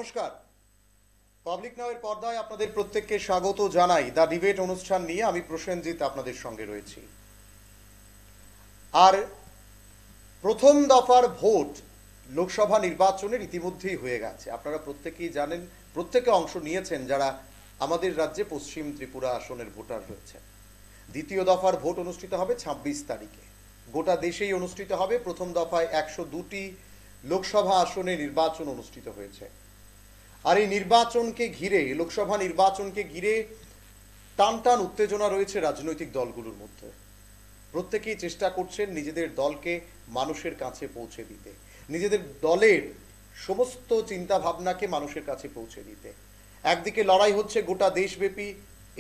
নমস্কার। পাবলিক নাওয়ের পর্দায় আপনাদের প্রত্যেককে স্বাগত জানাই। দ্য ডিবেট অনুষ্ঠান নিয়ে আমি প্রসেনজিৎ আপনাদের সঙ্গে রয়েছি। আর প্রথম দফার ভোট লোকসভা নির্বাচনের ইতিমধ্যেই হয়ে গেছে। আপনারা প্রত্যেকেই জানেন, প্রত্যেকে অংশ নিয়েছেন যারা আমাদের রাজ্যে পশ্চিম ত্রিপুরা আসনের ভোটার রয়েছে। দ্বিতীয় দফার ভোট অনুষ্ঠিত হবে ২৬ তারিখে। গোটা দেশেই অনুষ্ঠিত হবে। প্রথম দফায় ১০২টি লোকসভা আসনে নির্বাচন অনুষ্ঠিত হয়েছে। আর এই নির্বাচনকে ঘিরে, লোকসভা নির্বাচনকে ঘিরে টান টান উত্তেজনা রয়েছে রাজনৈতিক দলগুলোর মধ্যে। প্রত্যেকেই চেষ্টা করছেন নিজেদের দলকে মানুষের কাছে পৌঁছে দিতে, নিজেদের দলের সমস্ত চিন্তা ভাবনাকে মানুষের কাছে পৌঁছে দিতে। একদিকে লড়াই হচ্ছে গোটা দেশব্যাপী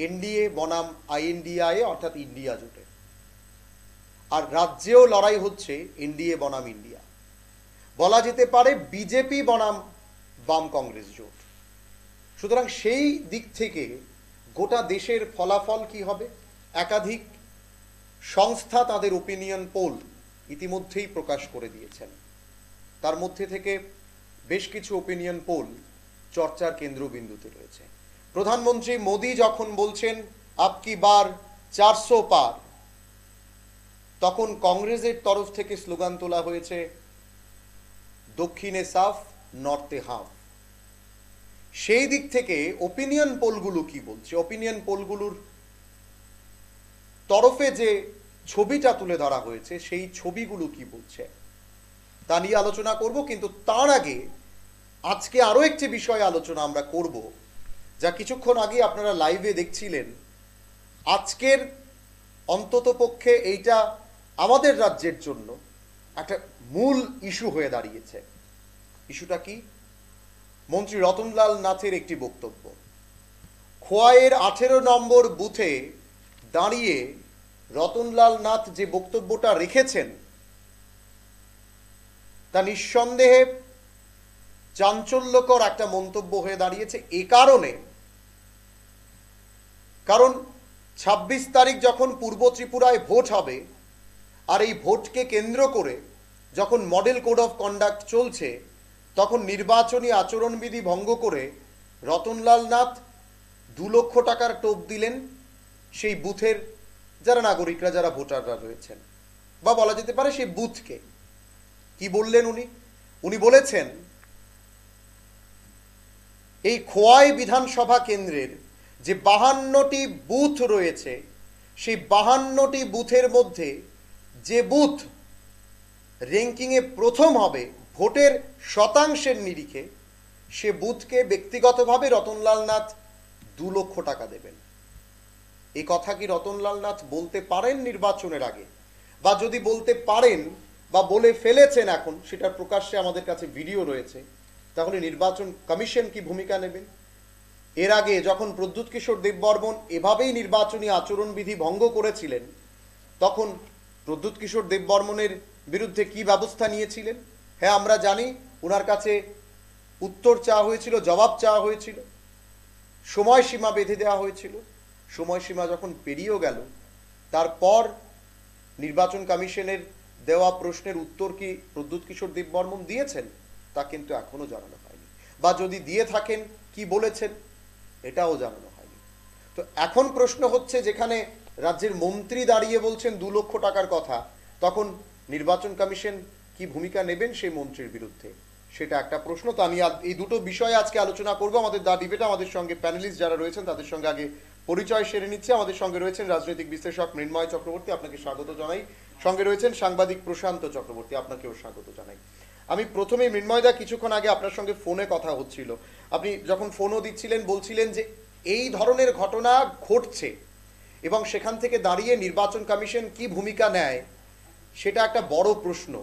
এনডিএ বনাম আইএনডিআই অর্থাৎ ইন্ডিয়া জোটে, আর রাজ্যেও লড়াই হচ্ছে এনডিএ বনাম ইন্ডিয়া, বলা যেতে পারে বিজেপি বনাম বাম কংগ্রেস জোট। সুতরাং সেই দিক থেকে গোটা দেশের ফলাফল কি হবে, একাধিক সংস্থা তাদের ওপিনিয়ন পোল ইতিমধ্যেই প্রকাশ করে দিয়েছেন। তার মধ্যে থেকে বেশ কিছু ওপিনিয়ন পোল চর্চার কেন্দ্রবিন্দুতে রয়েছে। প্রধানমন্ত্রী মোদি যখন বলছেন আপকি বার ৪০০ পার, তখন কংগ্রেসের তরফ থেকে স্লোগান তোলা হয়েছে দক্ষিণে সাফ নর্থে হাফ। সেই দিক থেকে ওপিনিয়ন পোলগুলো কি বলছে, ওপিনিয়ন পোলগুলোর তরফে যে ছবিটা তুলে ধরা হয়েছে সেই ছবিগুলো কি বলছে তা নিয়ে আলোচনা করব। কিন্তু তার আগে আজকে আরো একটি বিষয়ে আলোচনা আমরা করব, যা কিছুক্ষণ আগে আপনারা লাইভে দেখছিলেন। আজকের অন্তত পক্ষে এইটা আমাদের রাজ্যের জন্য একটা মূল ইস্যু হয়ে দাঁড়িয়েছে। ইস্যুটা কি? মন্ত্রী রতনলাল নাথের একটি বক্তব্য। খোয়াইয়ের ১৮ নম্বর বুথে দাঁড়িয়ে রতনলাল নাথ যে বক্তব্যটা রেখেছেন তা নিঃসন্দেহে চাঞ্চল্যকর একটা মন্তব্য হয়ে দাঁড়িয়েছে। এ কারণ ২৬ তারিখ যখন পূর্ব ত্রিপুরায় ভোট হবে, আর এই ভোটকে কেন্দ্র করে যখন মডেল কোড অফ কন্ডাক্ট চলছে, তখন নির্বাচনী আচরণবিধি ভঙ্গ করে রতনলাল নাথ ২ লক্ষ টাকার টোপ দিলেন সেই বুথের যারা নাগরিকরা, যারা ভোটাররা রয়েছেন, বা বলা যেতে পারে সেই বুথকে। কি বললেন উনি বলেছেন এই খোয়াই বিধানসভা কেন্দ্রের যে ৫২টি বুথ রয়েছে, সেই ৫২টি বুথের মধ্যে যে বুথ র্যাঙ্কিংয়ে প্রথম হবে ভোটের শতাংশের নিরিখে, সে বুথকে ব্যক্তিগতভাবে রতনলাল নাথ ২ লক্ষ টাকা দেবেন। এই কথা কি রতনলাল নাথ বলতে পারেন নির্বাচনের আগে? বা যদি বলতে পারেন বা বলে ফেলেছেন এখন, সেটা প্রকাশ্যে আমাদের কাছে ভিডিও রয়েছে, তাহলে নির্বাচন কমিশন কি ভূমিকা নেবেন? এর আগে যখন প্রদ্যুৎ কিশোর দেববর্মন এভাবেই নির্বাচনী আচরণবিধি ভঙ্গ করেছিলেন, তখন প্রদ্যুৎ কিশোর দেববর্মনের বিরুদ্ধে কি ব্যবস্থা নিয়েছিলেন? হ্যাঁ, আমরা জানি ওনার কাছে উত্তর চাওয়া হয়েছিল, জবাব চাওয়া হয়েছিল, সময়সীমা বেঁধে দেওয়া হয়েছিল। সময়সীমা যখন পেরিয়েও গেল, তারপর নির্বাচন কমিশনের দেওয়া প্রশ্নের উত্তর কি প্রদ্যুৎ কিশোর দেববর্মন দিয়েছেন তা কিন্তু এখনো জানানো হয়নি, বা যদি দিয়ে থাকেন কি বলেছেন এটাও জানানো হয়নি। তো এখন প্রশ্ন হচ্ছে, যেখানে রাজ্যের মন্ত্রী দাঁড়িয়ে বলছেন ২ লক্ষ টাকার কথা, তখন নির্বাচন কমিশন কি ভূমিকা নেবেন সেই মন্ত্রীর বিরুদ্ধে, সেটা একটা প্রশ্ন। তো আমি এই দুটো বিষয়ে আজকে আলোচনা করব। আমাদের দা ডিবেটে আমাদের সঙ্গে প্যানেলিস্ট যারা রয়েছেন তাদের সঙ্গে আগে পরিচয় সেরে নিচ্ছে। আমাদের সঙ্গে রয়েছেন রাজনৈতিক বিশ্লেষক মৃন্ময় চক্রবর্তী, আপনাকে স্বাগত জানাই। সঙ্গে রয়েছেন সাংবাদিক প্রশান্ত চক্রবর্তী, আপনাকেও স্বাগত জানাই। আমি প্রথমেই মৃন্ময়দা, কিছুক্ষণ আগে আপনার সঙ্গে ফোনে কথা হচ্ছিল, আপনি যখন ফোনও দিচ্ছিলেন বলছিলেন যে এই ধরনের ঘটনা ঘটছে এবং সেখান থেকে দাঁড়িয়ে নির্বাচন কমিশন কি ভূমিকা নেয় সেটা একটা বড় প্রশ্ন।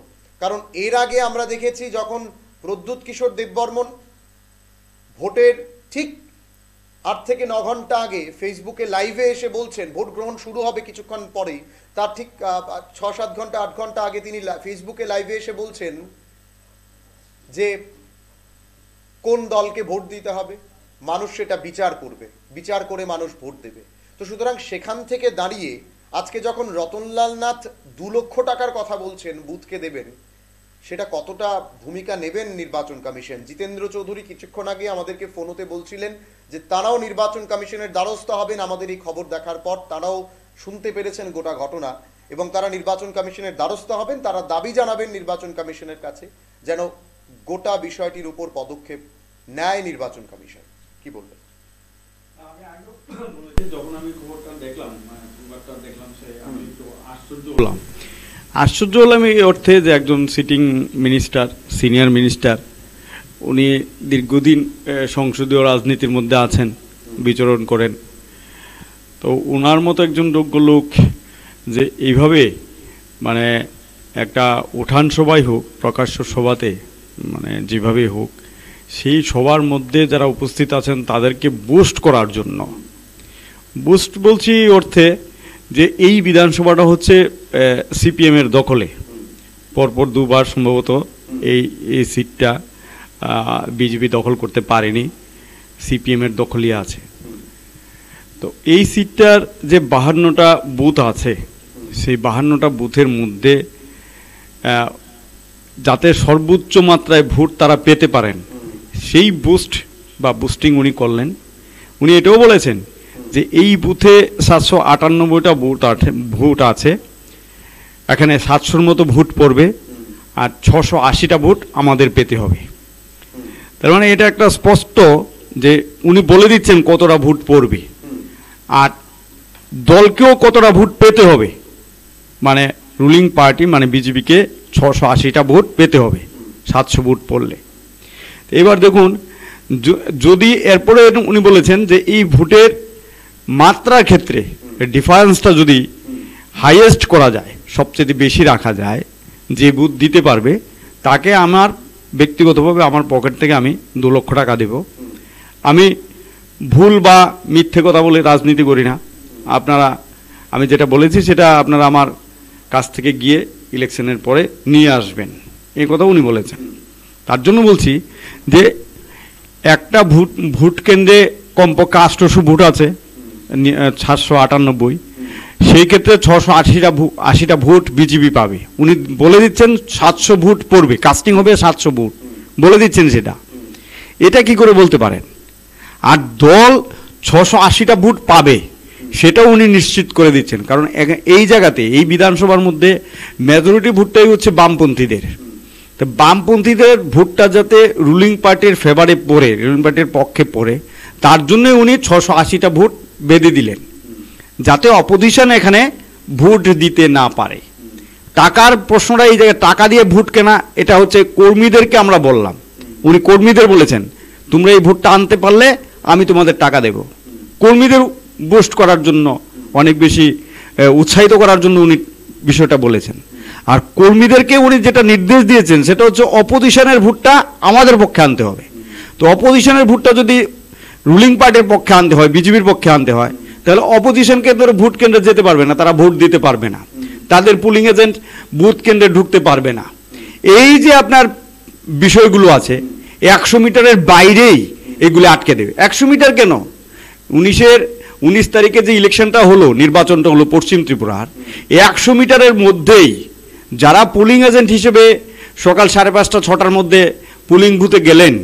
কারণ এর আগে আমরা দেখেছি যখন প্রদ্যুৎ কিশোর দেববর্মন ভোটের ঠিক ৮ থেকে ৯ ঘন্টা আগে ফেসবুকে লাইভে এসে বলছেন, ভোট গ্রহণ শুরু হবে কিছুক্ষণ পরেই, তার ঠিক ৬-৭ ঘন্টা ৮ ঘন্টা আগে তিনি ফেসবুকে লাইভে এসে বলছেন যে কোন দলকে ভোট দিতে হবে, মানুষ সেটা বিচার করবে, বিচার করে মানুষ ভোট দেবে। তো সুতরাং সেখান থেকে দাঁড়িয়ে আজকে যখন রতনলাল নাথ ২ লক্ষ টাকার কথা বলছেন বুথকে দেবেন, সেটা কতটা ভূমিকা নেবেন নির্বাচন কমিশন? জিতেন্দ্র চৌধুরী কিছুক্ষণ আগে আমাদেরকে ফোনতে বলছিলেন যে তারাও নির্বাচন কমিশনের দ্বারস্থ হবেন। আমাদের এই খবর দেখার পর তারাও শুনতে পেরেছেন গোটা ঘটনা এবং তারা নির্বাচন কমিশনের দ্বারস্থ হবেন। তারা দাবি জানাবেন নির্বাচন কমিশনের কাছে যেন গোটা বিষয়টির উপর পদক্ষেপ নেয় নির্বাচন কমিশন। কি বলবেন? আমি আগেও বলেছি, যখন আমি খবরটা দেখলাম, সংবাদটা দেখলাম, আমি একটু আশ্চর্য হলাম এই অর্থে যে একজন সিটিং মিনিস্টার, সিনিয়র মিনিস্টার, উনি দীর্ঘদিন সংসদীয় রাজনীতির মধ্যে আছেন, বিচরণ করেন। তো ওনার মতো একজন যোগ্য লোক যে এইভাবে মানে একটা উঠান সভাই হোক, প্রকাশ্য সভাতে মানে যেভাবেই হোক, সেই সবার মধ্যে যারা উপস্থিত আছেন তাদেরকে বুস্ট করার জন্য, বুস্ট বলছি অর্থে যে এই বিধানসভাটা হচ্ছে সিপিএমের দখলে, পরপর দুবার সম্ভবত এই সিটটা বিজেপি দখল করতে পারেনি, সিপিএমের দখলই আছে। তো এই সিটটার যে 52টা বুথ আছে, সেই 52টা বুথের মধ্যে যাতে সর্বোচ্চ মাত্রায় ভোট তারা পেতে পারেন সেই বুস্ট বা বুস্টিং উনি করলেন। উনি এটাও বলেছেন যে এই বুথে 798টা ভোট আছে, এখানে 700-র মতো ভোট পড়বে আর 680টা ভোট আমাদের পেতে হবে। তার মানে এটা একটা স্পষ্ট যে উনি বলে দিচ্ছেন কতটা ভোট পড়বে আর দলকেও কতটা ভোট পেতে হবে, মানে রুলিং পার্টি মানে বিজেপিকে 680টা ভোট পেতে হবে 700 ভোট পড়লে। এবার দেখুন, যদি এরপরে উনি বলেছেন যে এই ভোটের মাত্রার ক্ষেত্রে ডিফারেন্সটা যদি হাইয়েস্ট করা যায়, সবচেয়ে বেশি রাখা যায়, যে বুথ দিতে পারবে তাকে আমার ব্যক্তিগতভাবে আমার পকেট থেকে আমি 2 লক্ষ টাকা দেব। আমি ভুল বা মিথ্যে কথা বলে রাজনীতি করি না, আপনারা আমি যেটা বলেছি সেটা আপনারা আমার কাছ থেকে গিয়ে ইলেকশনের পরে নিয়ে আসবেন, এই কথা উনি বলেছেন। তার জন্য বলছি যে একটা ভোট কেন্দ্রে কমপক্ষে 800 ভোট আছে, 798, সেই ক্ষেত্রে 680টা ভোট বিজেপি পাবে। উনি বলে দিচ্ছেন 700 ভোট পড়বে, কাস্টিং হবে 700 ভোট, বলে দিচ্ছেন সেটা। এটা কি করে বলতে পারেন? আর দল 680টা ভোট পাবে সেটাও উনি নিশ্চিত করে দিচ্ছেন, কারণ এই জায়গাতে এই বিধানসভার মধ্যে মেজরিটি ভোটটাই হচ্ছে বামপন্থীদের। তো বামপন্থীদের ভোটটা যাতে রুলিং পার্টির ফেভারে পড়ে, রুলিং পার্টির পক্ষে পড়ে, তার জন্য উনি 680টা ভোট বেঁধে দিলেন যাতে অপোজিশন এখানে ভোট দিতে না পারে। টাকার প্রশ্নটা এই জায়গায়, টাকা দিয়ে ভোট কেনা, এটা হচ্ছে কর্মীদেরকে আমরা বললাম, উনি কর্মীদের বলেছেন তোমরা এই ভোটটা আনতে পারলে আমি তোমাদের টাকা দেব। কর্মীদের বুস্ট করার জন্য, অনেক বেশি উৎসাহিত করার জন্য উনি বিষয়টা বলেছেন। আর কর্মীদেরকে উনি যেটা নির্দেশ দিয়েছেন সেটা হচ্ছে অপোজিশনের ভোটটা আমাদের পক্ষে আনতে হবে। তো অপোজিশনের ভোটটা যদি রুলিং পার্টির পক্ষে আনতে হয়, বিজেপির পক্ষে আনতে হয়, তাহলে অপোজিশন কেন্দ্রে ভোট কেন্দ্রে যেতে পারবে না, তারা ভোট দিতে পারবে না, তাদের পুলিং এজেন্ট বুথ কেন্দ্রে ঢুকতে পারবে না। এই যে আপনার বিষয়গুলো আছে, 100 মিটারের বাইরেই এগুলি আটকে দেবে। 100 মিটার কেন? 19 তারিখে যে ইলেকশনটা হলো, নির্বাচনটা হলো পশ্চিম ত্রিপুরার, 100 মিটারের মধ্যেই যারা পুলিং এজেন্ট হিসেবে সকাল 5:30 6টার মধ্যে পুলিং বুথে গেলেন,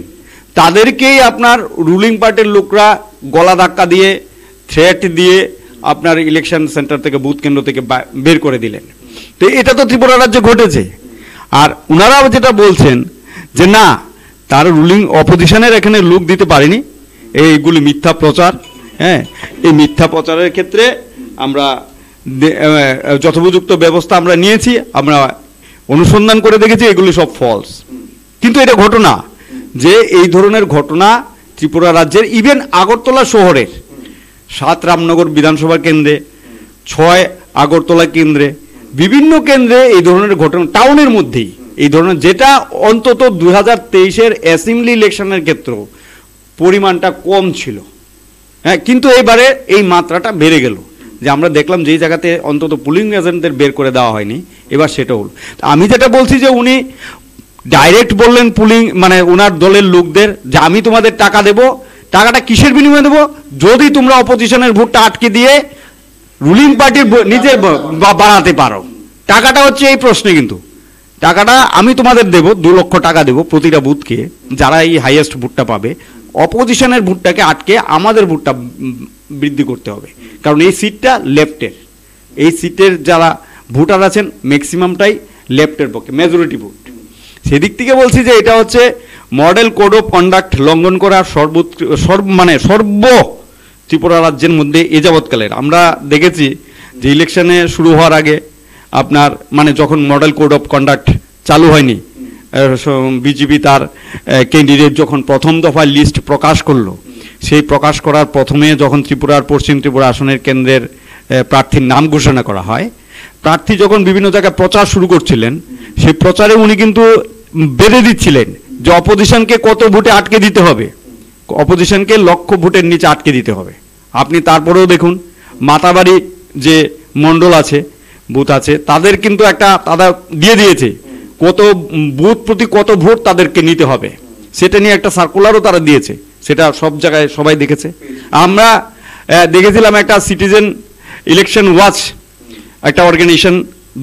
তাদেরকেই আপনার রুলিং পার্টির লোকরা গলা ধাক্কা দিয়ে, থ্রেট দিয়ে আপনার ইলেকশন সেন্টার থেকে, বুথ কেন্দ্র থেকে বের করে দিলেন। তো এটা তো ত্রিপুরা রাজ্যে ঘটেছে। আর ওনারাও যেটা বলছেন যে না, তার রুলিং অপোজিশনের এখানে লোক দিতে পারেনি, এইগুলি মিথ্যা প্রচার। হ্যাঁ, এই মিথ্যা প্রচারের ক্ষেত্রে আমরা যথোপযুক্ত ব্যবস্থা আমরা নিয়েছি, আমরা অনুসন্ধান করে দেখেছি এগুলি সব ফলস। কিন্তু এটা ঘটনা যে এই ধরনের ঘটনা ত্রিপুরা রাজ্যের, ইভেন আগরতলা শহরের 7 রামনগর বিধানসভা কেন্দ্রে, 6 আগরতলা কেন্দ্রে, বিভিন্ন কেন্দ্রে এই ধরনের ঘটনা, টাউনের মধ্যেই এই ধরনের, যেটা অন্তত 2023-এর অ্যাসেম্বলি ইলেকশনের ক্ষেত্রে পরিমাণটা কম ছিল। হ্যাঁ, কিন্তু এবারে এই মাত্রাটা বেড়ে গেল, যে আমরা দেখলাম যেই জায়গাতে অন্তত পুলিং এজেন্টদের বের করে দেওয়া হয়নি, এবার সেটা হল। আমি যেটা বলছি যে উনি ডাইরেক্ট বললেন পুলিং মানে ওনার দলের লোকদের যে আমি তোমাদের টাকা দেব। টাকাটা কিসের বিনিময়ে দেবো? যদি তোমরা অপোজিশনের ভোটটা আটকে দিয়ে রুলিং পার্টির নিজের বাড়াতে পারো। টাকাটা হচ্ছে এই প্রশ্নে, কিন্তু টাকাটা আমি তোমাদের দেব, 2 লক্ষ টাকা দেব প্রতিটা বুথকে, যারা এই হাইয়েস্ট ভোটটা পাবে। অপোজিশনের ভোটটাকে আটকে আমাদের ভোটটা বৃদ্ধি করতে হবে, কারণ এই সিটটা লেফটের, এই সিটের যারা ভোটার আছেন ম্যাক্সিমামটাই লেফটের পক্ষে, মেজরিটি ভোট। সেদিক থেকে বলছি যে এটা হচ্ছে মডেল কোড অফ কন্ডাক্ট লঙ্ঘন করার সর্ব ত্রিপুরা রাজ্যের মধ্যে এ যাবৎকালের। আমরা দেখেছি যে ইলেকশনে শুরু হওয়ার আগে আপনার যখন মডেল কোড অফ কন্ডাক্ট চালু হয়নি, বিজেপি তার ক্যান্ডিডেট যখন প্রথম দফায় লিস্ট প্রকাশ করলো, সেই প্রকাশ করার প্রথমে যখন ত্রিপুরার পশ্চিম ত্রিপুরা আসনের কেন্দ্রের প্রার্থীর নাম ঘোষণা করা হয়, প্রার্থী যখন বিভিন্ন জায়গায় প্রচার শুরু করছিলেন, সেই প্রচারে উনি কিন্তু বেঁধে দিচ্ছিলেন যে অপোজিশনকে কত ভোটে আটকে দিতে হবে, অপোজিশনকে লক্ষ ভোটের নিচে আটকে দিতে হবে। আপনি তারপরেও দেখুন মাতাবাড়ি যে মণ্ডল আছে, বুথ আছে, তাদের কিন্তু তারা দিয়ে দিয়েছে কত বুথ প্রতি কত ভোট তাদেরকে নিতে হবে, সেটা নিয়ে একটা সার্কুলারও তারা দিয়েছে, সেটা সব জায়গায় সবাই দেখেছে। আমরা দেখেছিলাম একটা সিটিজেন ইলেকশন ওয়াচ একটা অর্গানাইজেশন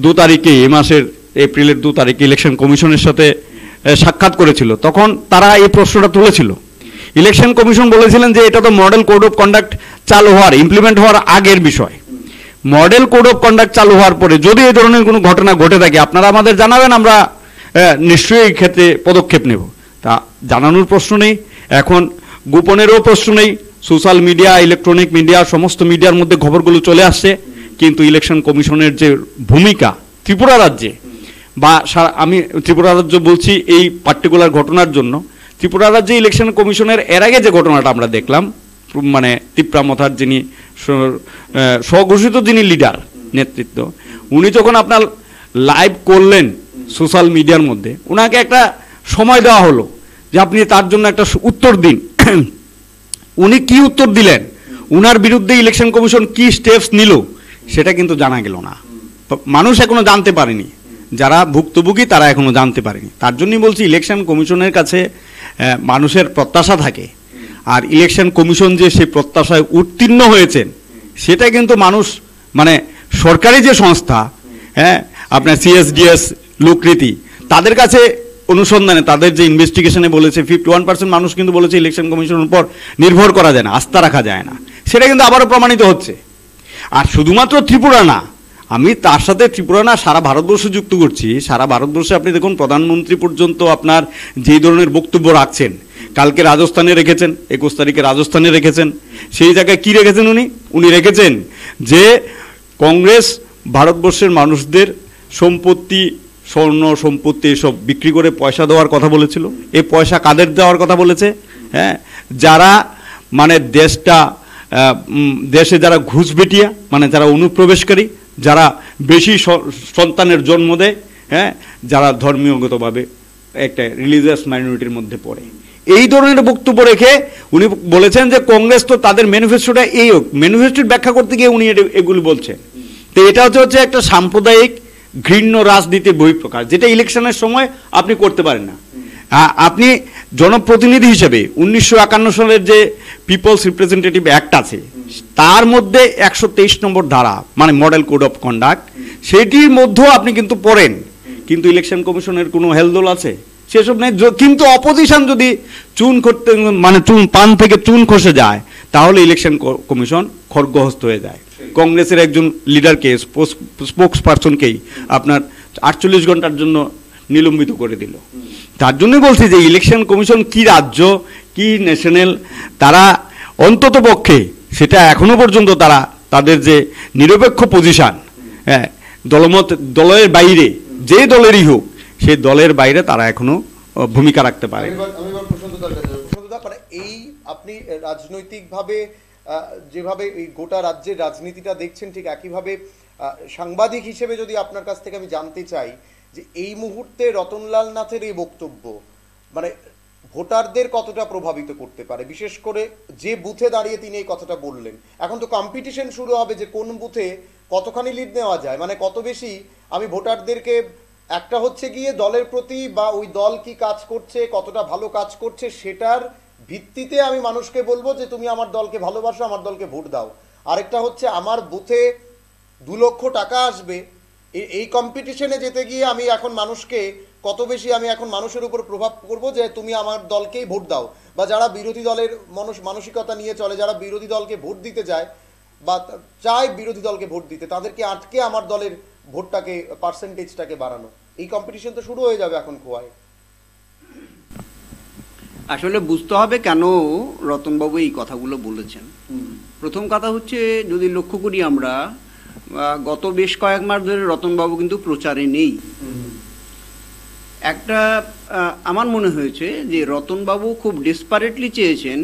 2 তারিখে এই মাসের এপ্রিলের 2 তারিখে ইলেকশন কমিশনের সাথে সাক্ষাৎ করেছিল, তখন তারা এই প্রশ্নটা তুলেছিল। ইলেকশন কমিশন বলেছিলেন যে এটা তো মডেল কোড অফ কন্ডাক্ট চালু হওয়ার, ইমপ্লিমেন্ট হওয়ার আগের বিষয়। মডেল কোড অফ কন্ডাক্ট চালু হওয়ার পরে যদি এই ধরনের কোনো ঘটনা ঘটে থাকে আপনারা আমাদের জানাবেন, আমরা নিশ্চয়ই এই ক্ষেত্রে পদক্ষেপ নেব। তা জানানোর প্রশ্ন নেই, এখন গোপনেরও প্রশ্ন নেই, সোশ্যাল মিডিয়া, ইলেকট্রনিক মিডিয়া, সমস্ত মিডিয়ার মধ্যে খবরগুলো চলে আসছে। কিন্তু ইলেকশন কমিশনের যে ভূমিকা ত্রিপুরা রাজ্যে, বা আমি ত্রিপুরা রাজ্য বলছি এই পার্টিকুলার ঘটনার জন্য, ত্রিপুরা রাজ্যে ইলেকশন কমিশনের এর আগে যে ঘটনাটা আমরা দেখলাম, তিপ্রামথার যিনি স্বঘোষিত যিনি লিডার নেতৃত্ব, উনি যখন আপনার লাইভ করলেন সোশ্যাল মিডিয়ার মধ্যে, ওনাকে একটা সময় দেওয়া হলো যে আপনি তার জন্য একটা উত্তর দিন। উনি কি উত্তর দিলেন, উনার বিরুদ্ধে ইলেকশন কমিশন কি স্টেপস নিল, সেটা কিন্তু জানা গেল না, মানুষ এখনো জানতে পারেনি, যারা ভুক্তভোগী তারা এখনো জানতে পারেনি। তার জন্যই বলছি ইলেকশন কমিশনের কাছে মানুষের প্রত্যাশা থাকে, আর ইলেকশন কমিশন যে সেই প্রত্যাশায় উত্তীর্ণ হয়েছেন সেটা কিন্তু মানুষ সরকারি যে সংস্থা, আপনার CSDS লোকরীতি, তাদের কাছে অনুসন্ধানে তাদের যে ইনভেস্টিগেশনে বলেছে 51% মানুষ কিন্তু বলেছে ইলেকশন কমিশনের উপর নির্ভর করা যায় না, আস্থা রাখা যায় না, সেটা কিন্তু আবারও প্রমাণিত হচ্ছে। আর শুধুমাত্র ত্রিপুরা না, আমি তার সাথে ত্রিপুরা না সারা ভারতবর্ষ যুক্ত করছি। সারা ভারতবর্ষে আপনি দেখুন প্রধানমন্ত্রী পর্যন্ত আপনার যেই ধরনের বক্তব্য রাখছেন, কালকে রাজস্থানে রেখেছেন, 21 তারিখে রাজস্থানে রেখেছেন, সেই জায়গায় কি রেখেছেন উনি রেখেছেন যে কংগ্রেস ভারতবর্ষের মানুষদের সম্পত্তি, স্বর্ণ সম্পত্তি এসব বিক্রি করে পয়সা দেওয়ার কথা বলেছিল। এই পয়সা কাদের দেওয়ার কথা বলেছে? যারা দেশে যারা ঘুষবেটিয়া, যারা অনুপ্রবেশকারী, যারা বেশি সন্তানের জন্ম দেয়, যারা ধর্মীয়গতভাবে একটা রিলিজিয়াস মাইনরিটির মধ্যে পড়ে, এই ধরনের বক্তব্য রেখে উনি বলেছেন যে কংগ্রেস তো তাদের ম্যানিফেস্টোটা এই ম্যানিফেস্টোর ব্যাখ্যা করতে গিয়ে উনি এগুলি বলছেন। তো এটা হচ্ছে একটা সাম্প্রদায়িক ঘৃণ্য রাজনীতির বহিঃপ্রকাশ, যেটা ইলেকশনের সময় আপনি করতে পারেন না। আপনি জনপ্রতিনিধি হিসেবে 1951 সালের যে পিপলস রিপ্রেজেন্টেটিভ অ্যাক্ট আছে, তার মধ্যে 123 নম্বর ধারা মডেল কোড অফ কন্ডাক্ট, সেটির মধ্যেও আপনি কিন্তু পড়েন, কিন্তু ইলেকশন কমিশনের কোনো হেলদোল আছে সেসব নেই। কিন্তু অপোজিশন যদি চুন করতে পান থেকে চুন খসে যায়, তাহলে ইলেকশন কমিশন খড়গহস্ত হয়ে যায়। কংগ্রেসের একজন লিডারকে, স্পোক্স পার্সনকেই আপনার 48 ঘন্টার জন্য নিলম্বিত করে দিল। তার জন্যই বলছি যে ইলেকশন কমিশন কি রাজ্য কি ন্যাশনাল, তারা অন্তত পক্ষে সেটা এখনো পর্যন্ত তাদের যে নিরপেক্ষ পজিশন, দলের বাইরে যে দলেরই হোক, সেই দলের বাইরে তারা এখনো ভূমিকা রাখতে পারে। এই আপনি রাজনৈতিকভাবে যেভাবে এই গোটা রাজ্যের রাজনীতিটা দেখছেন, ঠিক একইভাবে সাংবাদিক হিসেবে যদি আপনার কাছ থেকে আমি জানতে চাই যে এই মুহূর্তে রতনলাল নাথের এই বক্তব্য ভোটারদের কতটা প্রভাবিত করতে পারে, বিশেষ করে যে বুথে দাঁড়িয়ে তিনি এই কথাটা বললেন। এখন তো কম্পিটিশন শুরু হবে যে কোন বুথে কতখানি লিড নেওয়া যায়, কত বেশি আমি ভোটারদেরকে, একটা হচ্ছে গিয়ে দলের প্রতি বা ওই দল কি কাজ করছে, কতটা ভালো কাজ করছে, সেটার ভিত্তিতে আমি মানুষকে বলবো যে তুমি আমার দলকে ভালোবাসো, আমার দলকে ভোট দাও। আরেকটা হচ্ছে আমার বুথে 2 লক্ষ টাকা আসবে, এই কম্পিটিশনে যেতে গিয়ে আমি এখন মানুষকে কত বেশি আমি এখন মানুষের উপর প্রভাব করব যে তুমি আমার দলকেই ভোট দাও, বা যারা বিরোধী দলের মানসিকতা নিয়ে চলে, যারা বিরোধী দলকে ভোট দিতে যায় বা চায় বিরোধী দলকে ভোট দিতে, তাদেরকে আটকে আমার দলের ভোটটাকে পার্সেন্টেজটাকে বাড়ানো, এই কম্পিটিশন তো শুরু হয়ে যাবে এখন খোয়ায়। আসলে বুঝতে হবে কেন রতনবাবু এই কথাগুলো বলেছেন। প্রথম কথা হচ্ছে, যদি লক্ষ্য করি আমরা, গত বেশ কয়েক মাস ধরে রতনবাবু কিন্তু প্রচারে নেই। একটা আমার মনে হয়েছে যে রতনবাবু খুব ডেসপারেটলি চেয়েছেন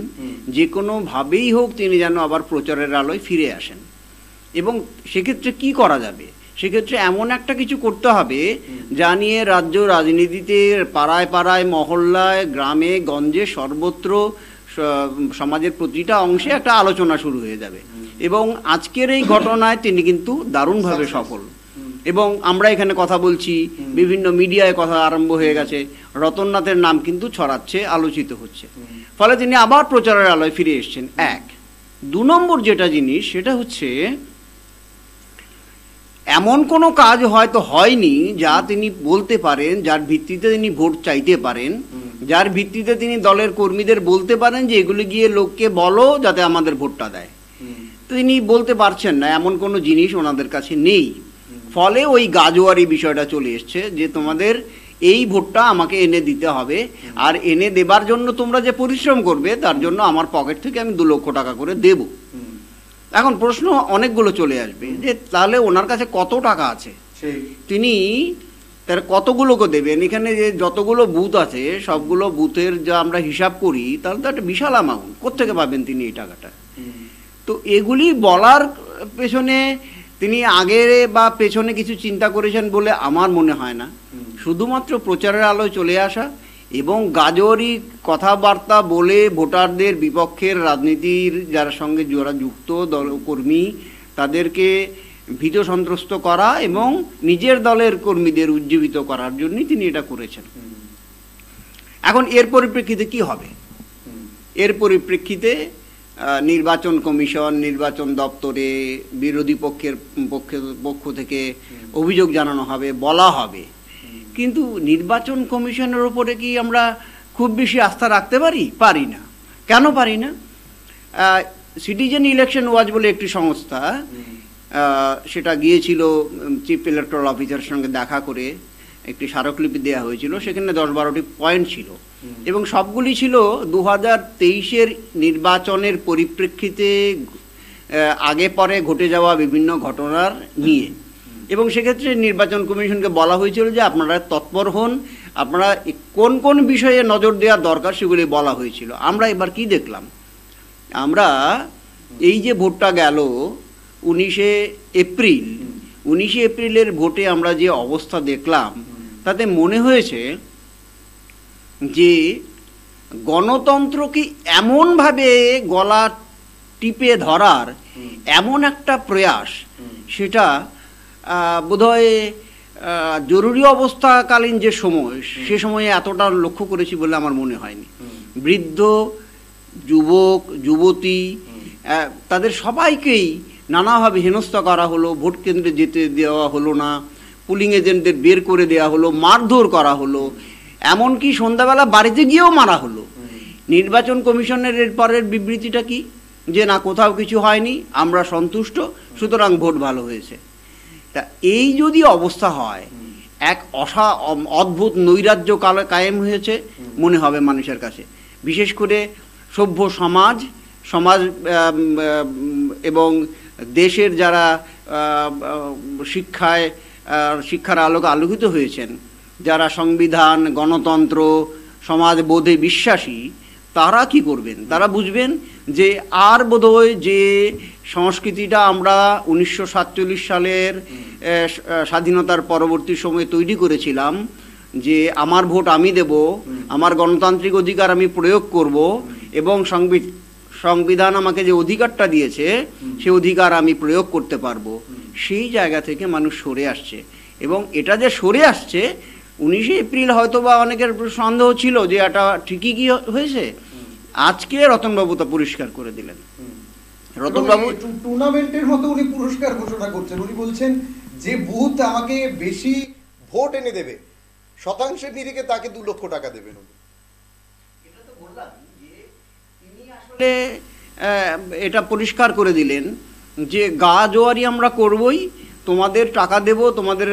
যে কোনোভাবেই হোক তিনি যেন আবার প্রচারের আলোয় ফিরে আসেন। এবং সেক্ষেত্রে কি করা যাবে? সেক্ষেত্রে এমন একটা কিছু করতে হবে যা নিয়ে রাজ্য রাজনীতিতে পাড়ায় পাড়ায়, মহল্লায়, গ্রামে গঞ্জে, সর্বত্র সমাজের প্রতিটা অংশে একটা আলোচনা শুরু হয়ে যাবে। এবং আজকের এই ঘটনায় তিনি কিন্তু দারুণভাবে সফল। এবং আমরা এখানে কথা বলছি, বিভিন্ন মিডিয়ায় কথা আরম্ভ হয়ে গেছে, রতননাথের নাম কিন্তু ছড়াচ্ছে, আলোচিত হচ্ছে। ফলে তিনি আবার প্রচারের আলোয় ফিরে এসছেন। এক। 2 নম্বর যেটা জিনিস, সেটা হচ্ছে এমন কোনো কাজ হয়তো হয়নি যা তিনি বলতে পারেন, যার ভিত্তিতে তিনি ভোট চাইতে পারেন, যার ভিত্তিতে তিনি দলের কর্মীদের বলতে পারেন যে এগুলি গিয়ে লোককে বলো যাতে আমাদের ভোটটা দেয়। তিনি বলতে পারছেন না, এমন কোনো জিনিস ওনাদের কাছে নেই। ফলে ওই গাজোয়ারি বিষয়টা চলে এসছে যে তোমাদের এই ভোটটা আমাকে এনে দিতে হবে, আর এনে দেবার জন্য তোমরা যে পরিশ্রম করবে তার জন্য আমার পকেট থেকে আমি 2 লক্ষ টাকা করে দেব। এখন প্রশ্ন অনেকগুলো চলে আসবে যে তাহলে ওনার কাছে কত টাকা আছে, তিনি তার কতগুলোকে দেবেন? এখানে যে যতগুলো বুথ আছে সবগুলো বুথের যা আমরা হিসাব করি তাহলে তো একটা বিশাল অ্যামাউন্ট, কোত্থেকে পাবেন তিনি এই টাকাটা? তো এগুলি বলার পেছনে তিনি আগে বা পেছনে কিছু চিন্তা করেছেন বলে আমার মনে হয় না। শুধুমাত্র প্রচারের আলোয় চলে আসা এবং গাজরি কথাবার্তা বলে ভোটারদের বিপক্ষের রাজনীতির যারা সঙ্গে যারা যুক্ত দলকর্মী তাদেরকে ভীত সন্ত্রস্ত করা এবং নিজের দলের কর্মীদের উজ্জীবিত করার জন্যই তিনি এটা করেছেন। এখন এর পরিপ্রেক্ষিতে কি হবে? এর পরিপ্রেক্ষিতে নির্বাচন কমিশন, নির্বাচন দপ্তরে বিরোধী পক্ষ থেকে অভিযোগ জানানো হবে, বলা হবে। কিন্তু নির্বাচন কমিশনের ওপরে কি আমরা খুব বেশি আস্থা রাখতে পারি? পারি না। কেন পারি না? সিটিজেন ইলেকশন ওয়াচ বলে একটি সংস্থা, সেটা গিয়েছিল চিফ ইলেকটোরাল অফিসারের সঙ্গে দেখা করে, একটি স্মারকলিপি দেওয়া হয়েছিল, সেখানে 10-12টি পয়েন্ট ছিল এবং সবগুলি ছিল 2023-এর নির্বাচনের পরিপ্রেক্ষিতে আগে পরে ঘটে যাওয়া বিভিন্ন ঘটনার নিয়ে। এবং সেক্ষেত্রে নির্বাচন কমিশনকে বলা হয়েছিল যে আপনারা তৎপর হন, আপনারা কোন কোন বিষয়ে নজর দেওয়ার দরকার সেগুলি বলা হয়েছিল। আমরা এবার কি দেখলাম? আমরা এই যে ভোটটা গেল 19শে এপ্রিলের ভোটে আমরা যে অবস্থা দেখলাম তাতে মনে হয়েছে যে গণতন্ত্রকে এমনভাবে গলা টিপে ধরার এমন একটা প্রয়াস, সেটা বোধহয় জরুরি অবস্থাকালীন যে সময়, সে সময়ে এতটা লক্ষ্য করেছি বলে আমার মনে হয়নি। বৃদ্ধ, যুবক, যুবতী, তাদের সবাইকেই নানাভাবে হেনস্থা করা হলো, ভোট কেন্দ্রে যেতে দেওয়া হলো না, পুলিং এজেন্টদের বের করে দেওয়া হলো, মারধর করা হলো, এমনকি সন্ধ্যাবেলা বাড়িতে গিয়েও মারা হলো। নির্বাচন কমিশনের এর পরের বিবৃতিটা কি? যে না, কোথাও কিছু হয়নি, আমরা সন্তুষ্ট, সুতরাং ভোট ভালো হয়েছে। তা এই যদি অবস্থা হয়, এক অদ্ভুত নৈরাজ্য কায়েম হয়েছে মনে হবে মানুষের কাছে। বিশেষ করে সভ্য সমাজ এবং দেশের যারা শিক্ষার আলোকে আলোকিত হয়েছেন, যারা সংবিধান, গণতন্ত্র, সমাজবোধে বিশ্বাসী, তারা কি করবেন? তারা বুঝবেন যে আর বোধহয় যে সংস্কৃতিটা আমরা 1947 সালের স্বাধীনতার পরবর্তী সময়ে তৈরি করেছিলাম, যে আমার ভোট আমি দেব, আমার গণতান্ত্রিক অধিকার আমি প্রয়োগ করব এবং সংবিধান আমাকে যে অধিকারটা দিয়েছে সে অধিকার আমি প্রয়োগ করতে পারবো, সেই জায়গা থেকে মানুষ সরে আসছে। এবং এটা যে সরে আসছে, 19শে এপ্রিল হয়তো বা অনেকের সন্দেহ ছিল যে এটা ঠিকই কি হয়েছে, আজকে রতনবাবু তা পরিষ্কার করে দিলেন। রতনবাবু টুর্নামেন্টের মতো উনি পুরস্কার ঘোষণা করছেন। উনি বলছেন যে বুথ আমাকে বেশি ভোট এনে দেবে, শতাংশের নিরিখে তাকে 2 লক্ষ টাকা দেবেন উনি। এটা তো বললাম যে তিনি আসলে এটা পরিষ্কার করে দিলেন যে গা জোয়ারি আমরা করবই, তোমাদের টাকা দেব, তোমাদের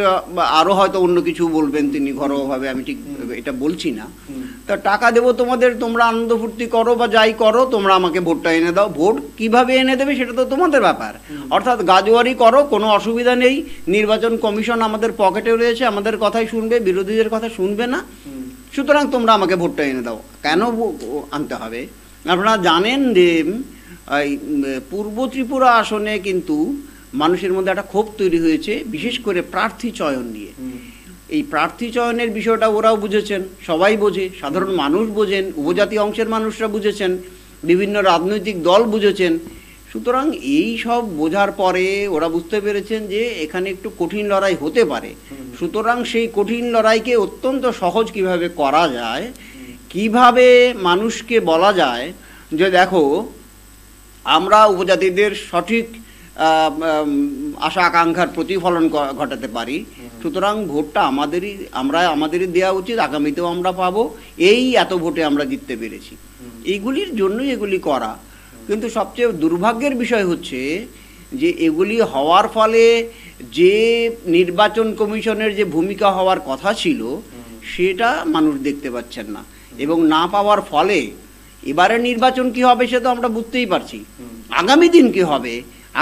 আরো হয়তো অন্য কিছু বলবেন তিনি ঘরোয়াভাবে, আমি ঠিক এটা বলছি না। তা টাকা দেব তোমাদের, তোমরা আনন্দ ফুর্তি করো বা যাই করো, তোমরা আমাকে ভোটটা এনে দাও। ভোট কিভাবে এনে দেবে সেটা তো তোমাদের ব্যাপার। অর্থাৎ গাজোয়ারি করো, কোনো অসুবিধা নেই। নির্বাচন কমিশন আমাদের পকেটে রয়েছে, আমাদের কথাই শুনবে, বিরোধীদের কথা শুনবে না। সুতরাং তোমরা আমাকে ভোটটা এনে দাও। কেন আনতে হবে? আপনারা জানেন যে পূর্ব ত্রিপুরা আসনে কিন্তু মানুষের মধ্যে একটা ক্ষোভ তৈরি হয়েছে, বিশেষ করে প্রার্থী চয়ন নিয়ে। এই প্রার্থী চয়নের বিষয়টা ওরাও বুঝেছেন, সবাই বোঝে, সাধারণ মানুষ বোঝেন, উপজাতি অংশের মানুষরা বুঝেছেন, বিভিন্ন রাজনৈতিক দল বুঝেছেন। সুতরাং এই সব বোঝার পরে ওরা বুঝতে পেরেছেন যে এখানে একটু কঠিন লড়াই হতে পারে। সুতরাং সেই কঠিন লড়াইকে অত্যন্ত সহজ কিভাবে করা যায়, কিভাবে মানুষকে বলা যায় যে দেখো আমরা উপজাতিদের সঠিক আশা আকাঙ্ক্ষার প্রতিফলন ঘটাতে পারি, সুতরাং ভোটটা আমাদেরই দেওয়া উচিত, আগামীতেও আমরা পাবো, এই এত ভোটে আমরা জিততে পেরেছি। এইগুলির জন্যই এগুলি করা। কিন্তু সবচেয়ে দুর্ভাগ্যের বিষয় হচ্ছে যে এগুলি হওয়ার ফলে যে নির্বাচন কমিশনের যে ভূমিকা হওয়ার কথা ছিল সেটা মানুষ দেখতে পাচ্ছেন না, এবং না পাওয়ার ফলে এবারে নির্বাচন কি হবে সে তো আমরা বুঝতেই পারছি। আগামী দিন কি হবে,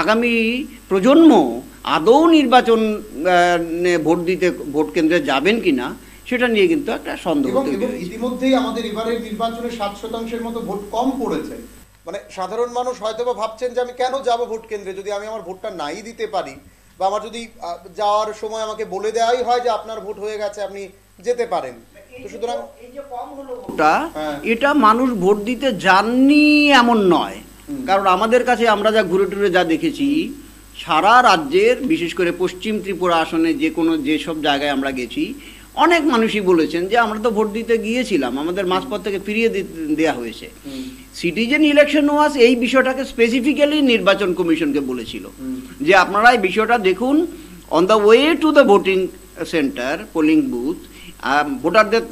আগামী প্রজন্ম আদৌ নির্বাচন ভোট কেন্দ্রে যাবেন কিনা সেটা নিয়ে কিন্তু একটা সন্দেহ তৈরি হয়েছে। ইতিমধ্যেই আমাদের এবারের নির্বাচনে 7% মতো ভোট কম পড়েছে। মানে সাধারণ মানুষ হয়তো বা ভাবছেন যে আমি কেন যাব ভোট কেন্দ্রে যদি আমি আমার ভোটটা নাই দিতে পারি, বা আমার যদি যাওয়ার সময় আমাকে বলে দেওয়াই হয় যে আপনার ভোট হয়ে গেছে আপনি যেতে পারেন। তো সুতরাং এই যে কম হলো ভোটটা, এটা মানুষ ভোট দিতে যাননি এমন নয়। কারণ আমাদের কাছে আমরা যা ঘুরে টুরে যা দেখেছি, সারা রাজ্যের বিশেষ করে পশ্চিম ত্রিপুরা আসনে যেসব জায়গায় আমরা গেছি, অনেক মানুষই বলেছেন যে আমরা তো ভোট দিতে গিয়েছিলাম, আমাদের মাঝপথ থেকে ফিরিয়ে দেওয়া হয়েছে। সিটিজেন ইলেকশন ওয়াজ এই বিষয়টাকে স্পেসিফিক্যালি নির্বাচন কমিশনকে বলেছিল যে আপনারা এই বিষয়টা দেখুন, on the way to the voting centre, polling booth, ভোটারদের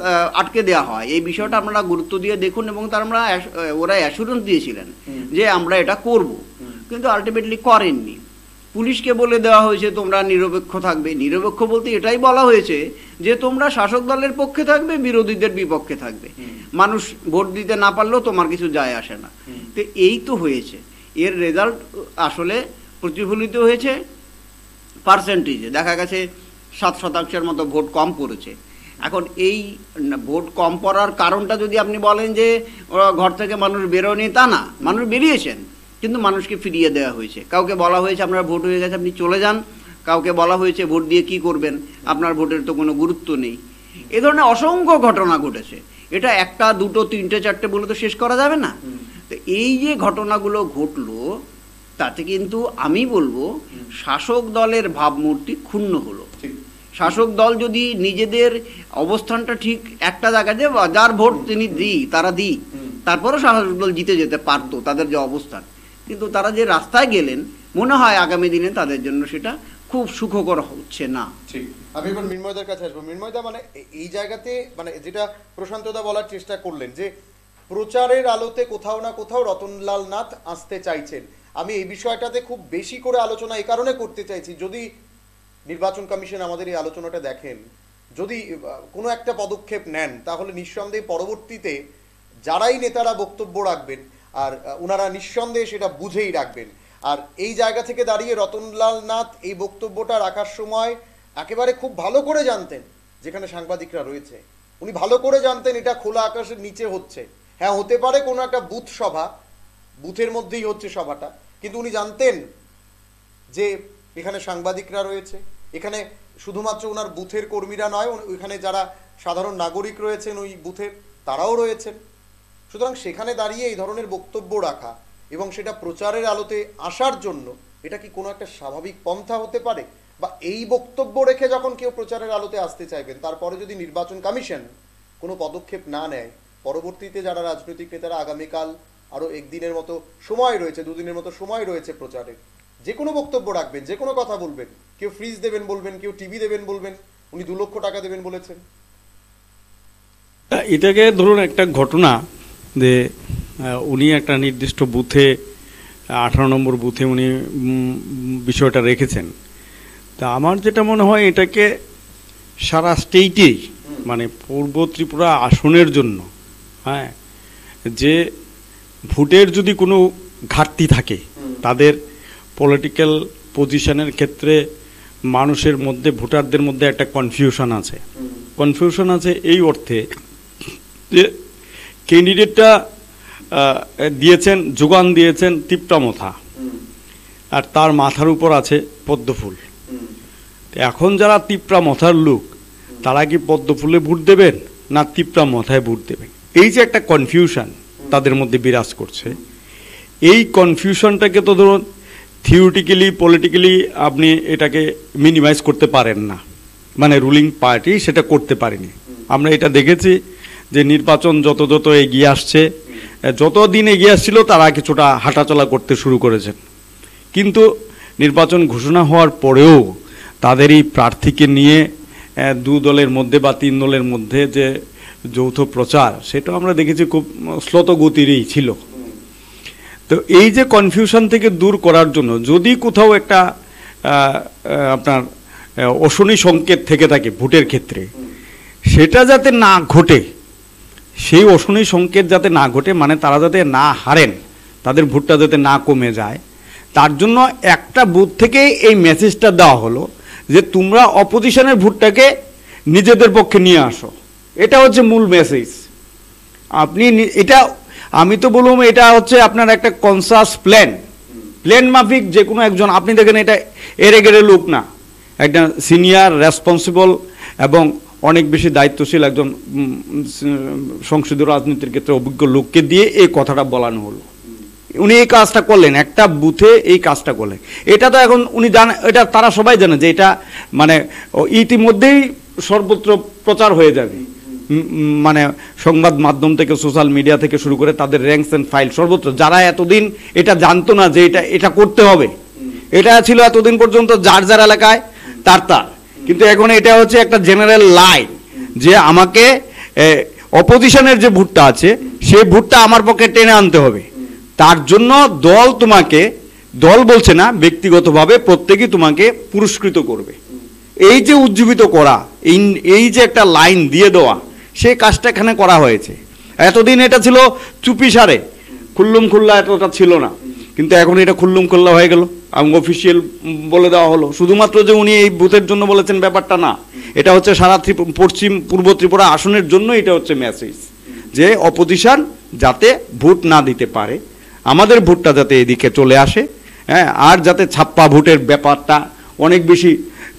আটকে দেওয়া হয়, এই বিষয়টা আপনারা গুরুত্ব দিয়ে দেখুন। এবং ওরা অ্যাসুরেন্স দিয়েছিলেন যে আমরা এটা করব, কিন্তু আলটিমেটলি করেননি। পুলিশকে বলে দেওয়া হয়েছে তোমরা নিরপেক্ষ থাকবে। নিরপেক্ষ বলতে এটাই বলা হয়েছে যে তোমরা শাসক দলের পক্ষে থাকবে, বিরোধীদের বিপক্ষে থাকবে, মানুষ ভোট দিতে না পারলেও তোমার কিছু যায় আসে না। তো এই তো হয়েছে, এর রেজাল্ট আসলে প্রতিফলিত হয়েছে পার্সেন্টেজে। দেখা গেছে 7% মতো ভোট কম পড়েছে। এখন এই ভোট কম পড়ার কারণটা যদি আপনি বলেন যে ঘর থেকে মানুষ বেরোয়নি, তা না, মানুষ বেরিয়েছেন, কিন্তু মানুষকে ফিরিয়ে দেওয়া হয়েছে। কাউকে বলা হয়েছে আপনার ভোট হয়ে গেছে আপনি চলে যান, কাউকে বলা হয়েছে ভোট দিয়ে কি করবেন, আপনার ভোটের তো কোনো গুরুত্ব নেই। এ ধরনের অসংখ্য ঘটনা ঘটেছে। এটা 1, 2, 3, 4 বলে তো শেষ করা যাবে না। তো এই যে ঘটনাগুলো ঘটলো, তাতে কিন্তু আমি বলবো শাসক দলের ভাবমূর্তি ক্ষুণ্ণ হলো। শাসক দল যদি নিজেদের অবস্থানটা ঠিক একটা জায়গায়, যে যার ভোট তিনি তারা তারপরও শাসক দল জিতে যেতে পারতো, তাদের যে অবস্থান, কিন্তু তারা যে রাস্তায় গেলেন, মনে হয় আগামী দিনে তাদের জন্য সেটা খুব সুখকর হচ্ছে না। ঠিক। আমি এবার মৃন্ময়দার কাছে আসবো। মৃন্ময়দা, মানে এই জায়গাতে মানে যেটা প্রশান্তদা বলার চেষ্টা করলেন যে প্রচারের আলোতে কোথাও না কোথাও রতনলাল নাথ আসতে চাইছেন। আমি এই বিষয়টাতে খুব বেশি করে আলোচনা এই কারণে করতে চাইছি, যদি নির্বাচন কমিশন আমাদের এই আলোচনাটা দেখেন, যদি কোনো একটা পদক্ষেপ নেন, তাহলে নিঃসন্দেহে পরবর্তীতে যারাই নেতারা বক্তব্য রাখবেন আর ওনারা নিঃসন্দেহে সেটা বুঝেই রাখবেন। আর এই জায়গা থেকে দাঁড়িয়ে রতনলাল নাথ এই বক্তব্যটা রাখার সময় একেবারে খুব ভালো করে জানতেন যেখানে সাংবাদিকরা রয়েছে, উনি ভালো করে জানতেন এটা খোলা আকাশের নিচে হচ্ছে। হ্যাঁ, হতে পারে কোনো একটা বুথ সভা, বুথের মধ্যেই হচ্ছে সভাটা, কিন্তু উনি জানতেন যে এখানে সাংবাদিকরা রয়েছে, এখানে শুধুমাত্র ওনার বুথের কর্মীরা নয়, ওইখানে যারা সাধারণ নাগরিক রয়েছেন ওই বুথের, তারাও রয়েছেন। সুতরাং সেখানে দাঁড়িয়ে এই ধরনের বক্তব্য রাখা এবং সেটা প্রচারের আলোতে আসার জন্য এটা কি কোনো একটা স্বাভাবিক পন্থা হতে পারে? বা এই বক্তব্য রেখে যখন কেউ প্রচারের আলোতে আসতে চাইবেন, তারপরে যদি নির্বাচন কমিশন কোনো পদক্ষেপ না নেয়, পরবর্তীতে যারা রাজনৈতিক নেতারা আগামীকাল আরও 1 দিনের মতো সময় রয়েছে, 2 দিনের মতো সময় রয়েছে প্রচারের, যে কোনো বক্তব্য রাখবেন, যে কোনো কথা বলবেন, কেউ ফ্রিজ দেবেন বলবেন, কেউ টিভি দেবেন বলবেন, উনি 2 লক্ষ টাকা দেবেন বলেছেন। এটাকে ধরুন একটা ঘটনা যে উনি একটা নির্দিষ্ট বুথে 18 নম্বর বুথে উনি বিষয়টা রেখেছেন। তা আমার যেটা মনে হয় এটাকে সারা স্টেটেই মানে পূর্ব ত্রিপুরা আসনের জন্য, হ্যাঁ, যে ভোটের যদি কোনো ঘাটতি থাকে, তাদের পলিটিক্যাল পজিশনের ক্ষেত্রে মানুষের মধ্যে, ভোটারদের মধ্যে একটা কনফিউশন আছে এই অর্থে যে ক্যান্ডিডেটটা দিয়েছেন, যোগান দিয়েছেন তিপ্রামথা, আর তার মাথার উপর আছে পদ্মফুল। এখন যারা তিপ্রামথার লোক, তারা কি পদ্মফুলে ভোট দেবেন না তিপ্রামথায় ভোট দেবেন? এই যে একটা কনফিউশন তাদের মধ্যে বিরাজ করছে, এই কনফিউশনটাকে তো ধরুন থিওরিটিক্যালি পলিটিক্যালি আপনি এটাকে মিনিমাইজ করতে পারেন না, মানে রুলিং পার্টি সেটা করতে পারেনি। আমরা এটা দেখেছি যে নির্বাচন যত এগিয়ে আসছে, যত দিন এগিয়ে আসছিল তারা কিছুটা হাঁটাচলা করতে শুরু করেছেন, কিন্তু নির্বাচন ঘোষণা হওয়ার পরেও তাদের এই প্রার্থীকে নিয়ে 2 দলের মধ্যে বা 3 দলের মধ্যে যে যৌথ প্রচার, সেটা আমরা দেখেছি খুব শ্লথ গতিরই ছিল। তো এই যে কনফিউশন থেকে দূর করার জন্য যদি কোথাও একটা আপনার অশনি সংকেত থেকে থাকে ভোটের ক্ষেত্রে, সেটা যাতে না ঘটে, সেই অশনি সংকেত যাতে না ঘটে, মানে তারা যাতে না হারেন, তাদের ভোটটা যাতে না কমে যায়, তার জন্য একটা বুথ থেকে এই মেসেজটা দেওয়া হলো যে তোমরা অপোজিশনের ভোটটাকে নিজেদের পক্ষে নিয়ে আসো। এটা হচ্ছে মূল মেসেজ। আপনি এটা, আমি তো বললাম এটা হচ্ছে আপনার একটা কনসাস প্ল্যান মাফিক যে কোনো একজন, আপনি দেখেন এটা এরে গেড়ে লোক না, একটা সিনিয়র রেসপন্সিবল এবং অনেক বেশি দায়িত্বশীল একজন সংসদীয় রাজনীতির ক্ষেত্রে অভিজ্ঞ লোককে দিয়ে এই কথাটা বলানো হলো। উনি এই কাজটা করলেন, একটা বুথে এই কাজটা করলেন। এটা তো এখন উনি জানেন, এটা তারা সবাই জানে যে এটা মানে ইতিমধ্যেই সর্বত্র প্রচার হয়ে যাবে, মানে সংবাদ মাধ্যম থেকে সোশ্যাল মিডিয়া থেকে শুরু করে তাদের র্যাঙ্কস এন্ড ফাইল সর্বত্র। যারা এতদিন এটা জানতো না যে এটা করতে হবে, এটা ছিল এতদিন পর্যন্ত যার এলাকায় তার, কিন্তু এখন এটা হচ্ছে একটা জেনারেল লাইন যে আমাকে অপোজিশনের যে ভোটটা আছে সেই ভোটটা আমার পক্ষে টেনে আনতে হবে। তার জন্য দল বলছে না, ব্যক্তিগতভাবে প্রত্যেকেই তোমাকে পুরস্কৃত করবে। এই যে উজ্জীবিত করা, এই যে একটা লাইন দিয়ে দেওয়া, সেই কাজটা এখানে করা হয়েছে। এতদিন এটা ছিল চুপি সারে, খুল্লুম খুল্লা এতটা ছিল না, কিন্তু এখন এটা খুল্লুম খুল্লা হয়ে গেল এবং অফিসিয়াল বলে দেওয়া হলো। শুধুমাত্র যে উনি এই বুথের জন্য বলেছেন ব্যাপারটা না, এটা হচ্ছে সারা পূর্ব ত্রিপুরা আসনের জন্য এটা হচ্ছে মেসেজ যে অপোজিশন যাতে ভোট না দিতে পারে, আমাদের ভোটটা যাতে এদিকে চলে আসে, হ্যাঁ, আর যাতে ছাপ্পা ভোটের ব্যাপারটা অনেক বেশি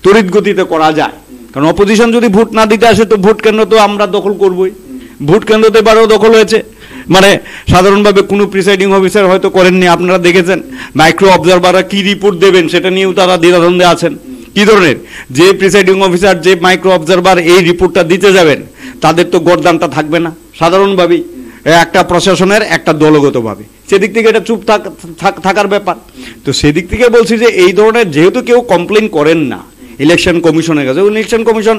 তড়িৎ গতিতে করা যায়। কারণ অপোজিশন যদি ভোট না দিতে আসে তো ভোট কেন্দ্র তো আমরা দখল করবই। ভোট কেন্দ্র তো এবারেও দখল হয়েছে, মানে সাধারণভাবে কোনো প্রিসাইডিং অফিসার হয়তো করেননি, আপনারা দেখেছেন। মাইক্রো অবজারভাররা কি রিপোর্ট দেবেন সেটা নিয়েও তারা দ্বিধাদ্বন্দ্বে আছেন। কি ধরনের, যে প্রিসাইডিং অফিসার, যে মাইক্রো অবজারভার এই রিপোর্টটা দিতে যাবেন, তাদের তো গরদানটা থাকবে না সাধারণভাবেই, একটা প্রশাসনের একটা দলগতভাবে। সেদিক থেকে এটা চুপ থাকার ব্যাপার। তো সেদিক থেকে বলছি যে এই ধরনের, যেহেতু কেউ কমপ্লেন করেন না ইলেকশন কমিশনের কাছে, ইলেকশন কমিশন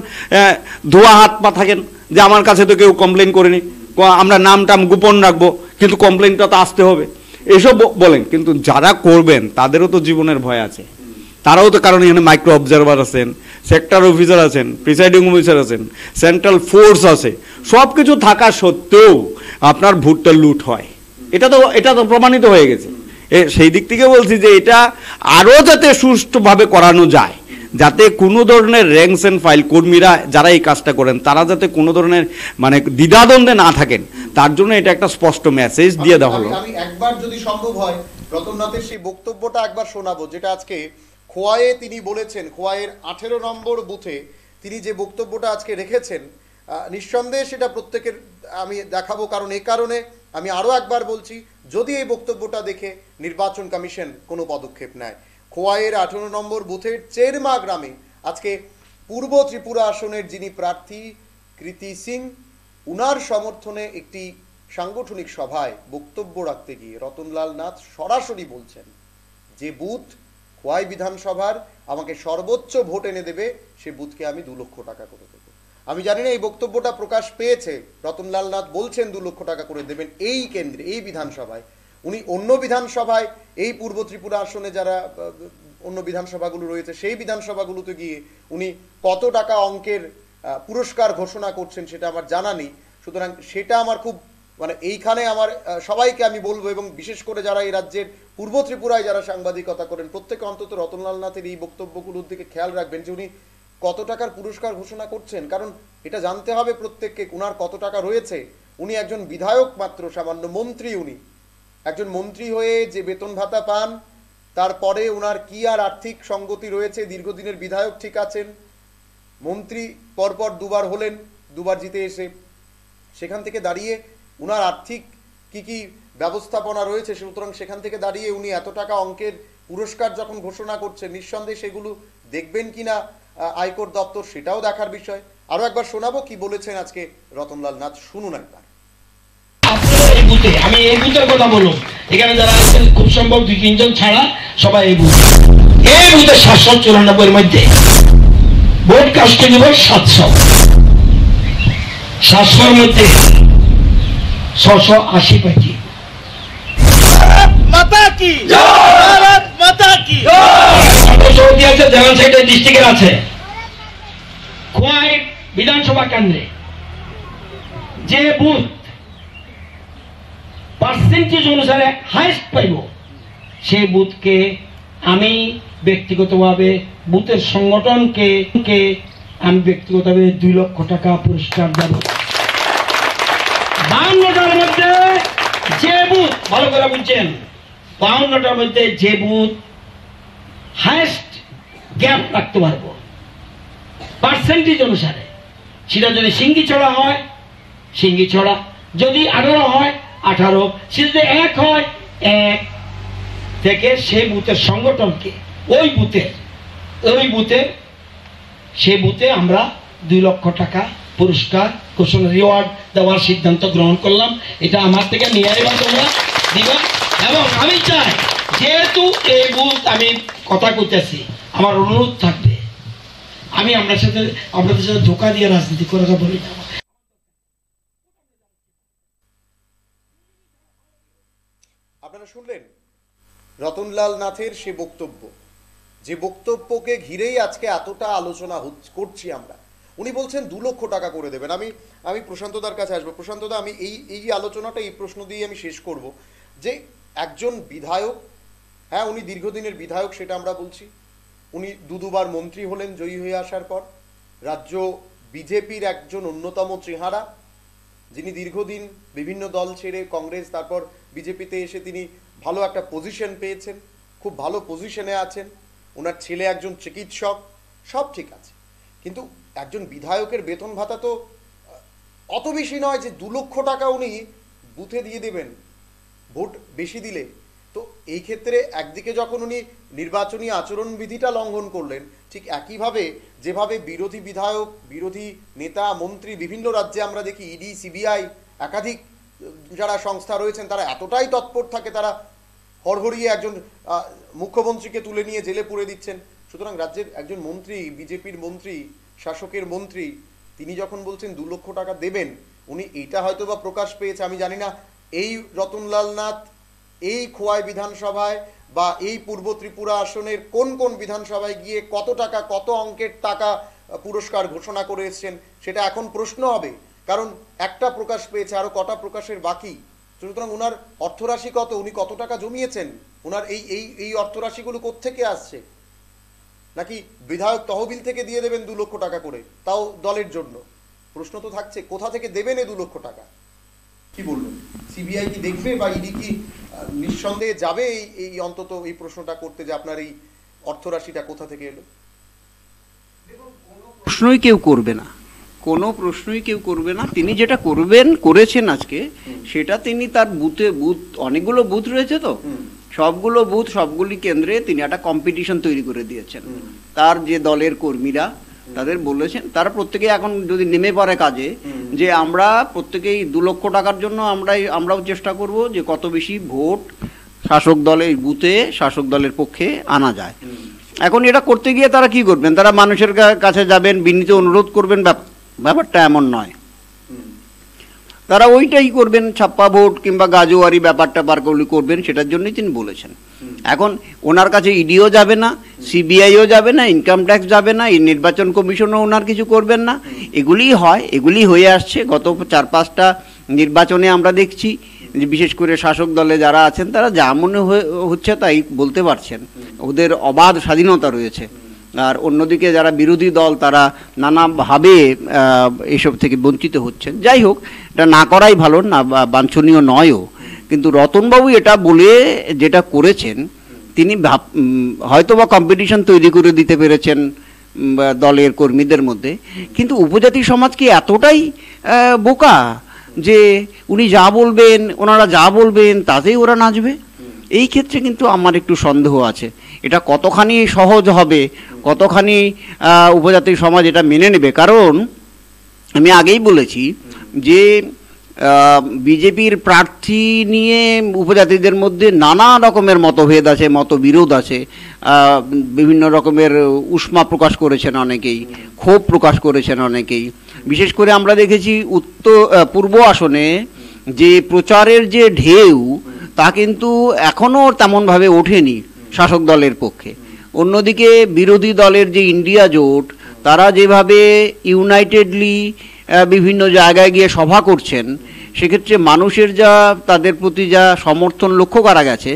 ধোয়া হাত পা থাকেন যে আমার কাছে তো কেউ কমপ্লেন করেনি, আমরা নাম গোপন রাখবো, কিন্তু কমপ্লেনটা তো আসতে হবে, এসব বলেন। কিন্তু যারা করবেন তাদেরও তো জীবনের ভয় আছে, তারাও তো, কারণ এখানে মাইক্রো অবজারভার আছেন, সেক্টর অফিসার আছেন, প্রিসাইডিং অফিসার আছেন, সেন্ট্রাল ফোর্স আছে, সব কিছু থাকা সত্ত্বেও আপনার ভোটটা লুট হয়, এটা তো প্রমাণিত হয়ে গেছে। সেই দিক থেকে বলছি যে এটা আরও যাতে সুষ্ঠুভাবে করানো যায়, যাতে কোনো ধরনের র্যাঙ্কস এন্ড ফাইল কর্মীরা যারা এই কাজটা করেন তারা যাতে কোনো ধরনের মানে দ্বিধাদ্বন্দ্বে না থাকেন, তার জন্য এটা একটা স্পষ্ট মেসেজ দিয়ে দেওয়া হলো। আমি একবার যদি সম্ভব হয় রতননাথের সেই বক্তব্যটা একবার শোনাবো, যেটা আজকে খোয়াইয়ে তিনি বলেছেন। খোয়াইয়ের 18 নম্বর বুথে তিনি যে বক্তব্যটা আজকে রেখেছেন, নিঃসন্দেহে সেটা প্রত্যেকের আমি দেখাবো। কারণ এই কারণে আমি আরও একবার বলছি, যদি এই বক্তব্যটা দেখে নির্বাচন কমিশন কোনো পদক্ষেপ নেয়। খোয়াইয়ের 18 নম্বর বুথের চেরমা গ্রামে আজকে পূর্ব ত্রিপুরা আসনের যিনি প্রার্থী কৃতি সিং, উনার সমর্থনে একটি সাংগঠনিক সভায় বক্তব্য রাখতে গিয়ে রতনলাল নাথ সরাসরি বলছেন যে বুথ খোয়াই বিধানসভার আমাকে সর্বোচ্চ ভোট এনে দেবে সে বুথকে আমি 2 লক্ষ টাকা করে দেবো। আমি জানি না এই বক্তব্যটা প্রকাশ পেয়েছে, রতনলাল নাথ বলছেন 2 লক্ষ টাকা করে দেবেন এই কেন্দ্রে, এই বিধানসভায়। উনি অন্য বিধানসভায়, এই পূর্ব ত্রিপুরা আসনে যারা অন্য বিধানসভাগুলো রয়েছে সেই বিধানসভাগুলোতে গিয়ে উনি কত টাকা অঙ্কের পুরস্কার ঘোষণা করছেন সেটা আমার জানা নেই। সুতরাং সেটা আমার খুব মানে এইখানে আমার সবাইকে আমি বলবো, এবং বিশেষ করে যারা এই রাজ্যের পূর্ব ত্রিপুরায় যারা সাংবাদিকতা করেন প্রত্যেকে অন্তত রতনলাল নাথের এই বক্তব্যগুলোর দিকে খেয়াল রাখবেন যে উনি কত টাকার পুরস্কার ঘোষণা করছেন। কারণ এটা জানতে হবে প্রত্যেককে উনার কত টাকা রয়েছে। উনি একজন বিধায়ক মাত্র, সামান্য মন্ত্রী। উনি একজন মন্ত্রী হয়ে যে বেতন ভাতা পান, তারপরে উনার কি আর আর্থিক সঙ্গতি রয়েছে? দীর্ঘদিনের বিধায়ক ঠিক আছেন, মন্ত্রী পরপর 2বার হলেন, 2বার জিতে এসে, সেখান থেকে দাঁড়িয়ে উনার আর্থিক কি কি ব্যবস্থাপনা রয়েছে, সুতরাং সেখান থেকে দাঁড়িয়ে উনি এত টাকা অঙ্কের পুরস্কার যখন ঘোষণা করছেন, নিঃসন্দেহে সেগুলো দেখবেন কিনা আয়কর দপ্তর সেটাও দেখার বিষয়। আরো একবার শোনাবো কি বলেছেন আজকে রতনলাল নাথ, শুনুন একবার। এই বুথে আমি এই বুথের কথা বলবো, এখানে যারা আছেন খুব সম্ভব 2-3 জন ছাড়া সবাই এই বুথে 794 মধ্যে ভোট কাস্ট দিব 700 মধ্যে 680 পাইছি। মাতা কি ভারত মাতা কি সৌদি আছে, জেনারেল সেক্রেটারি ডিস্ট্রিক্টের আছে। খোয়াই বিধানসভা কেন্দ্রে যে বুথ পার্সেন্টেজ অনুসারে হাইস্ট পাইব সেই বুথকে আমি ব্যক্তিগতভাবে বুথের সংগঠনকে আমি ব্যক্তিগতভাবে 2 লক্ষ টাকা পুরস্কার দেব। 52টার মধ্যে যে বুথ, ভালো করে বুঝছেন, 52টার মধ্যে যে বুথ হাইস্ট গ্যাপ রাখতে পারবো পার্সেন্টেজ অনুসারে, সেটা যদি সিঙ্গিছড়া হয় সিঙ্গিছড়া, যদি 18 হয় 18, সে যদি 1 হয় 1 থেকে সেই বুথের সংগঠনকে ওই বুথে আমরা 2 লক্ষ টাকা পুরস্কার ঘোষণা রিওয়ার্ড দেওয়ার সিদ্ধান্ত গ্রহণ করলাম। এটা আমার থেকে নিয়ে এবার তোমরা দিবা। এবং আমি চাই, যেহেতু এই বুথ আমি কথা কইতেছি, আমার অনুরোধ থাকবে, আমি আপনাদের সাথে ধোঁকা দিয়ে রাজনীতি করে বলি না। আপনারা শুনলেন রতনলাল নাথের সে বক্তব্য, যে বক্তব্যকে ঘিরেই আজকে এতটা আলোচনা করছি আমরা। উনি বলছেন 2 লক্ষ টাকা করে দেবেন। আমি প্রশান্তদার কাছে আসবো। প্রশান্তদা, আমি এই আলোচনাটা এই প্রশ্ন দিয়ে আমি শেষ করব যে একজন বিধায়ক, হ্যাঁ উনি দীর্ঘদিনের বিধায়ক সেটা আমরা বলছি, উনি 2বার মন্ত্রী হলেন জয়ী হয়ে আসার পর, রাজ্য বিজেপির একজন অন্যতম চেহারা, যিনি দীর্ঘদিন বিভিন্ন দল ছেড়ে কংগ্রেস তারপর বিজেপিতে এসে তিনি ভালো একটা পজিশন পেয়েছেন, খুব ভালো পজিশনে আছেন, ওনার ছেলে একজন চিকিৎসক, সব ঠিক আছে। কিন্তু একজন বিধায়কের বেতন ভাতা তো অত বেশি নয় যে 2 লক্ষ টাকা উনি বুথে দিয়ে দেবেন ভোট বেশি দিলে। তো এই ক্ষেত্রে একদিকে যখন উনি নির্বাচনী আচরণবিধিটা লঙ্ঘন করলেন, ঠিক একইভাবে যেভাবে বিরোধী বিধায়ক, বিরোধী নেতা, মন্ত্রী বিভিন্ন রাজ্যে আমরা দেখি, ইডি, সিবিআই, একাধিক যারা সংস্থা রয়েছেন তারা এতটাই তৎপর থাকে, তারা হড়হড়িয়ে একজন মুখ্যমন্ত্রীকে তুলে নিয়ে জেলে পুরে দিচ্ছেন। সুতরাং রাজ্যের একজন মন্ত্রী, বিজেপির মন্ত্রী, শাসকের মন্ত্রী, তিনি যখন বলছেন 2 লক্ষ টাকা দেবেন, উনি এইটা হয়তো বা প্রকাশ পেয়েছে, আমি জানি না এই রতনলাল নাথ এই খোয়াই বিধানসভায় বা এই পূর্ব ত্রিপুরা আসনের কোন কোন বিধানসভায় গিয়ে কত টাকা, কত অঙ্কের টাকা পুরস্কার ঘোষণা করে এসছেন সেটা এখন প্রশ্ন হবে, কারণ একটা প্রকাশ পেয়েছে, আরো কটা প্রকাশের বাকি। সুতরাং ওনার অর্থরাশি কত, উনি কত টাকা জমিয়েছেন, ওনার এই অর্থরাশিগুলো কোত্থেকে আসছে? নাকি বিধায়ক তহবিল থেকে দিয়ে দেবেন 2 লক্ষ টাকা করে, তাও দলের জন্য? প্রশ্ন তো থাকছে, কোথা থেকে দেবেন এই 2 লক্ষ টাকা? কি বলবেন? সিবিআই কি দেখবে বা ইডি কি নিঃসন্দেহে যাবে এই অন্তত এই প্রশ্নটা করতে যে আপনার এই অর্থরাশিটা কোথা থেকে এলো? প্রশ্নই কেউ করবে না, কোনো প্রশ্নই কেউ করবে না। তিনি যেটা করেছেন আজকে, সেটা তিনি তার বুথ অনেকগুলো বুথ রয়েছে, তো সবগুলো বুথ, সবগুলি কেন্দ্রে তিনি একটা কম্পিটিশন তৈরি করে দিয়েছেন। তার যে দলের কর্মীরা তাদের বলেছেন, তারা প্রত্যেকে এখন যদি নেমে পড়ে কাজে, যে আমরা প্রত্যেকেই 2 লক্ষ টাকার জন্য আমরাও চেষ্টা করব যে কত বেশি ভোট শাসক দলের বুথে, শাসক দলের পক্ষে আনা যায়। এখন এটা করতে গিয়ে তারা কি করবেন? তারা মানুষের কাছে যাবেন, বিনীত অনুরোধ করবেন, ব্যাপারটা এমন নয়। তারা ওইটাই করবেন, ছাপ্পা ভোট কিংবা গাজোয়ারি ব্যাপারটা বারগুলি করবেন, সেটার জন্যই তিনি বলেছেন। এখন ওনার কাছে ইডিও যাবে না, সিবিআইও যাবে না, ইনকাম ট্যাক্স যাবে না, এই নির্বাচন কমিশনও ওনার কিছু করবেন না। এগুলিই হয়, এগুলি হয়ে আসছে গত 4-5টা নির্বাচনে আমরা দেখছি যে বিশেষ করে শাসক দলে যারা আছেন তারা যা মনে হচ্ছে তাই বলতে পারছেন, ওদের অবাধ স্বাধীনতা রয়েছে। আর অন্যদিকে যারা বিরোধী দল তারা নানাভাবে এসব থেকে বঞ্চিত হচ্ছেন। যাই হোক, এটা না করাই ভালো, না বাঞ্ছনীয় নয়ও। কিন্তু রতনবাবু এটা বলে যেটা করেছেন, তিনি হয়তো বা কম্পিটিশন তৈরি করে দিতে পেরেছেন দলের কর্মীদের মধ্যে, কিন্তু উপজাতি সমাজ কি এতটাই বোকা যে উনি যা বলবেন, ওনারা যা বলবেন তাতেই ওরা নাচবে? এই ক্ষেত্রে কিন্তু আমার একটু সন্দেহ আছে। এটা কতখানি সহজ হবে, কতখানি উপজাতি সমাজ এটা মেনে নেবে। কারণ আমি আগেই বলেছি যে বিজেপির প্রার্থী নিয়ে উপজাতিদের মধ্যে নানা রকমের মতভেদ আছে, মতবিরোধ আছে, বিভিন্ন রকমের উষ্মা প্রকাশ করেছেন অনেকেই, ক্ষোভ প্রকাশ করেছেন অনেকেই। বিশেষ করে আমরা দেখেছি পূর্ব আসনে যে প্রচারের যে ঢেউ, তা কিন্তু এখনও তেমনভাবে ওঠেনি শাসক দলের পক্ষে। অন্যদিকে বিরোধী দলের যে ইন্ডিয়া জোট, তারা যেভাবে ইউনাইটেডলি বিভিন্ন জায়গায় গিয়ে সভা করছেন, সেক্ষেত্রে মানুষের যা তাদের প্রতি যা সমর্থন লক্ষ্য করা গেছে,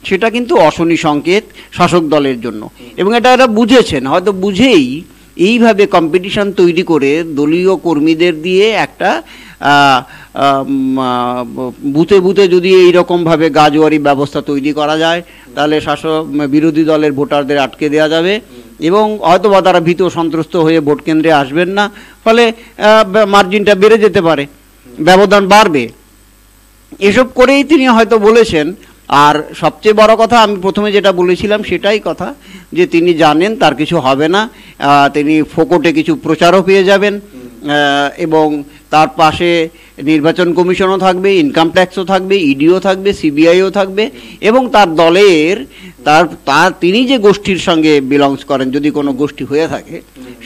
সেটা কিন্তু অশনি সংকেত শাসক দলের জন্য। এবং এটা এরা বুঝেছেন, হয়তো বুঝেই এইভাবে কম্পিটিশন তৈরি করে দলীয় কর্মীদের দিয়ে একটা বুথে বুথে যদি এইরকমভাবে গাজোয়ারি ব্যবস্থা তৈরি করা যায়, তাহলে বিরোধী দলের ভোটারদের আটকে দেওয়া যাবে এবং হয়তো বা তারা ভীত সন্ত্রস্ত হয়ে ভোট কেন্দ্রে আসবেন না, ফলে মার্জিনটা বেড়ে যেতে পারে, ব্যবধান বাড়বে। এসব করেই তিনি হয়তো বলেছেন। আর সবচেয়ে বড় কথা, আমি প্রথমে যেটা বলেছিলাম সেটাই কথা, যে তিনি জানেন তার কিছু হবে না, তিনি ফোকটে কিছু প্রচারও পেয়ে যাবেন এবং তার পাশে নির্বাচন কমিশনও থাকবে, ইনকাম ট্যাক্সও থাকবে, ইডিও থাকবে, সিবিআইও থাকবে এবং তার দলের তিনি যে গোষ্ঠীর সঙ্গে বিলংস করেন, যদি কোনো গোষ্ঠী হয়ে থাকে,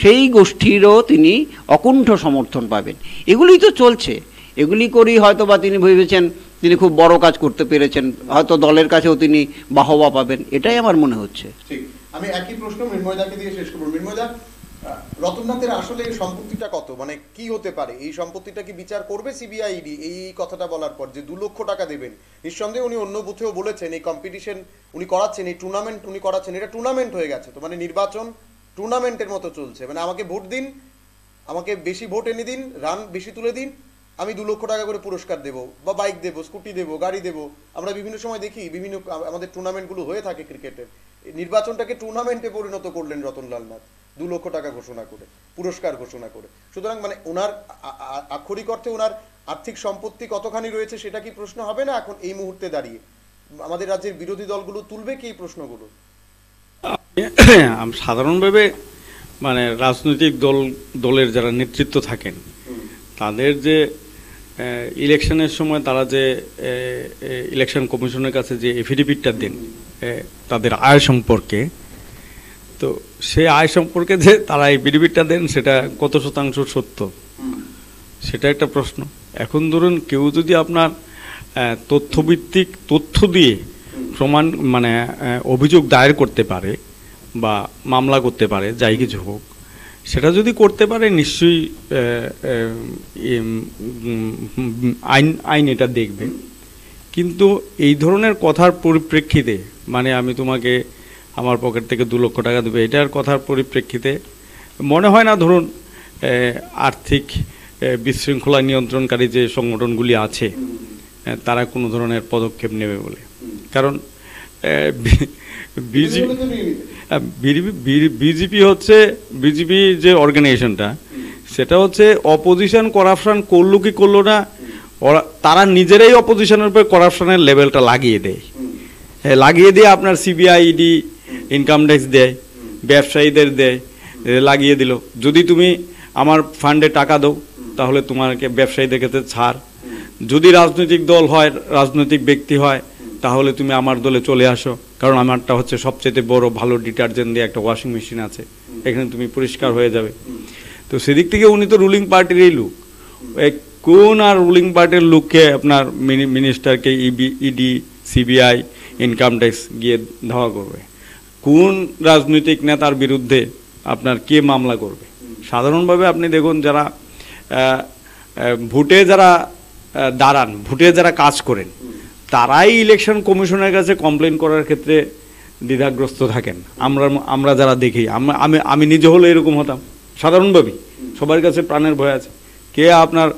সেই গোষ্ঠীরও তিনি অকুণ্ঠ সমর্থন পাবেন। এগুলিই তো চলছে। এগুলি করেই হয়তো বা তিনি ভেবেছেন তিনি খুব বড় কাজ করতে পেরেছেন, হয়তো দলের কাছেও তিনি বাহবা পাবেন, এটাই আমার মনে হচ্ছে। ঠিক। আমি একই প্রশ্ন মৃন্ময়দাকে দিয়ে শেষ করব। মৃন্ময়দা, রতননাথের আসলে এই সম্পত্তিটা কত, মানে কি হতে পারে? এই সম্পত্তিটা কি বিচার করবে সিবিআই, ইডি? এই কথাটা বলার পর যে 2 লক্ষ টাকা দেবেন, নিঃসন্দেহে উনি অন্য বুথেও বলেছেন এই কম্পিটিশন উনি করাচ্ছেন, এই টুর্নামেন্ট উনি করাচ্ছেন, এটা টুর্নামেন্ট হয়ে গেছে। তো মানে নির্বাচন টুর্নামেন্টের মতো চলছে, মানে আমাকে ভোট দিন, আমাকে বেশি ভোট এনে দিন, রান বেশি তুলে দিন, আমি 2 লক্ষ টাকা করে পুরস্কার দেবো, বা বাইক দেবো, স্কুটি দেবো, গাড়ি দেবো। আমরা বিভিন্ন সময় দেখি বিভিন্ন আমাদের টুর্নামেন্টগুলো হয়ে থাকে ক্রিকেটের। নির্বাচনটাকে টুর্নামেন্টে পরিণত করলেন রতনলাল নাথ 2 লক্ষ টাকা ঘোষণা করে, পুরস্কার ঘোষণা করে। সুতরাং মানে ওনার আক্ষরিক অর্থে ওনার আর্থিক সম্পত্তি কতখানি রয়েছে সেটা কি প্রশ্ন হবে না এখন এই মুহূর্তে দাঁড়িয়ে? আমাদের রাজ্যের বিরোধী দলগুলো তুলবে কি এই প্রশ্নগুলো? সাধারণভাবে মানে রাজনৈতিক দলের যারা নেতৃত্ব থাকেন, তাদের যে ইলেকশনের সময় তারা যে ইলেকশন কমিশনের কাছে যে এফিডেভিটটা দেন তাদের আয় সম্পর্কে, তো সেই আয় সম্পর্কে যে তারা এফিডেভিটটা দেন সেটা কত শতাংশ সত্য, সেটা একটা প্রশ্ন। এখন ধরুন কেউ যদি আপনার তথ্যভিত্তিক তথ্য দিয়ে প্রমাণ মানে অভিযোগ দায়ের করতে পারে বা মামলা করতে পারে, যাই কিছু হোক, সেটা যদি করতে পারে নিশ্চয়ই আইন এটা দেখবে। কিন্তু এই ধরনের কথার পরিপ্রেক্ষিতে, মানে আমি তোমাকে আমার পকেট থেকে 2 লক্ষ টাকা দেবে, এটার কথার পরিপ্রেক্ষিতে মনে হয় না ধরুন আর্থিক বিশৃঙ্খলা নিয়ন্ত্রণকারী যে সংগঠনগুলি আছে তারা কোনো ধরনের পদক্ষেপ নেবে বলে। কারণ বিজেপি যে অর্গানাইজেশনটা, সেটা হচ্ছে অপোজিশন করাপশন করলো কি করলো না, তারা নিজেরাই অপোজিশনের উপর করাপশনের লেভেলটা লাগিয়ে দেয়, লাগিয়ে দিয়ে আপনার সিবিআই, ইডি, ইনকাম ট্যাক্স দেয়, ব্যবসায়ীদের দেয়, লাগিয়ে দিল। যদি তুমি আমার ফান্ডে টাকা দাও তাহলে তোমাকে ব্যবসায়ীদের ক্ষেত্রে ছাড়, যদি রাজনৈতিক দল হয়, রাজনৈতিক ব্যক্তি হয়, তাহলে তুমি আমার দলে চলে আসো, কারণ আমারটা হচ্ছে সবচেয়ে বড় ভালো ডিটারজেন্ট দিয়ে একটা ওয়াশিং মেশিন আছে, এখানে তুমি পরিষ্কার হয়ে যাবে। তো সেদিক থেকে উনি তো রুলিং পার্টিরই লোক, কোন আর রুলিং পার্টির লোককে আপনার মিনিস্টারকে ইডি সিবিআই ইনকাম ট্যাক্স গিয়ে ধাওয়া করবে? কোন রাজনৈতিক নেতার বিরুদ্ধে আপনার কে মামলা করবে? সাধারণভাবে আপনি দেখুন, যারা ভোটে যারা দাঁড়ান, ভোটে যারা কাজ করেন, তারাই ইলেকশন কমিশনের কাছে কমপ্লেন করার ক্ষেত্রে দ্বিধাগ্রস্ত থাকেন। আমরা যারা দেখি, আমি নিজে হলে এরকম হতাম সাধারণভাবেই। সবার কাছে প্রাণের ভয় আছে, কে আপনার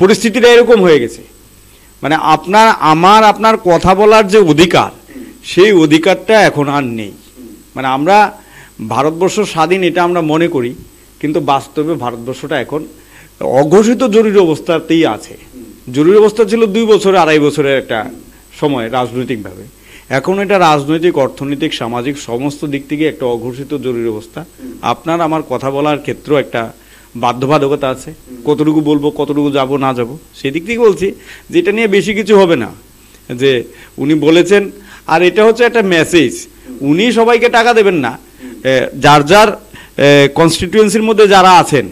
পরিস্থিতিটা এরকম হয়ে গেছে, মানে আপনার কথা বলার যে অধিকার, সেই অধিকারটা এখন আর নেই। মানে আমরা ভারতবর্ষ স্বাধীন এটা আমরা মনে করি, কিন্তু বাস্তবে ভারতবর্ষটা এখন অঘোষিত জরুরি অবস্থাতেই আছে। জরুরি অবস্থা ছিল 2 বছর 2.5 বছরের একটা সময় রাজনৈতিকভাবে, এখন এটা রাজনৈতিক, অর্থনৈতিক, সামাজিক সমস্ত দিক থেকে একটা অঘোষিত জরুরি অবস্থা। আপনার আমার কথা বলার ক্ষেত্রেও একটা বাধ্যবাধকতা আছে, কতটুকু বলবো, কতটুকু যাব না যাব, সেদিক থেকে বলছি যে এটা নিয়ে বেশি কিছু হবে না। যে উনি বলেছেন, আর এটা হচ্ছে একটা মেসেজ, উনি সবাইকে টাকা দেবেন না, যার যার কনস্টিটিউয়েন্সির মধ্যে যারা আছেন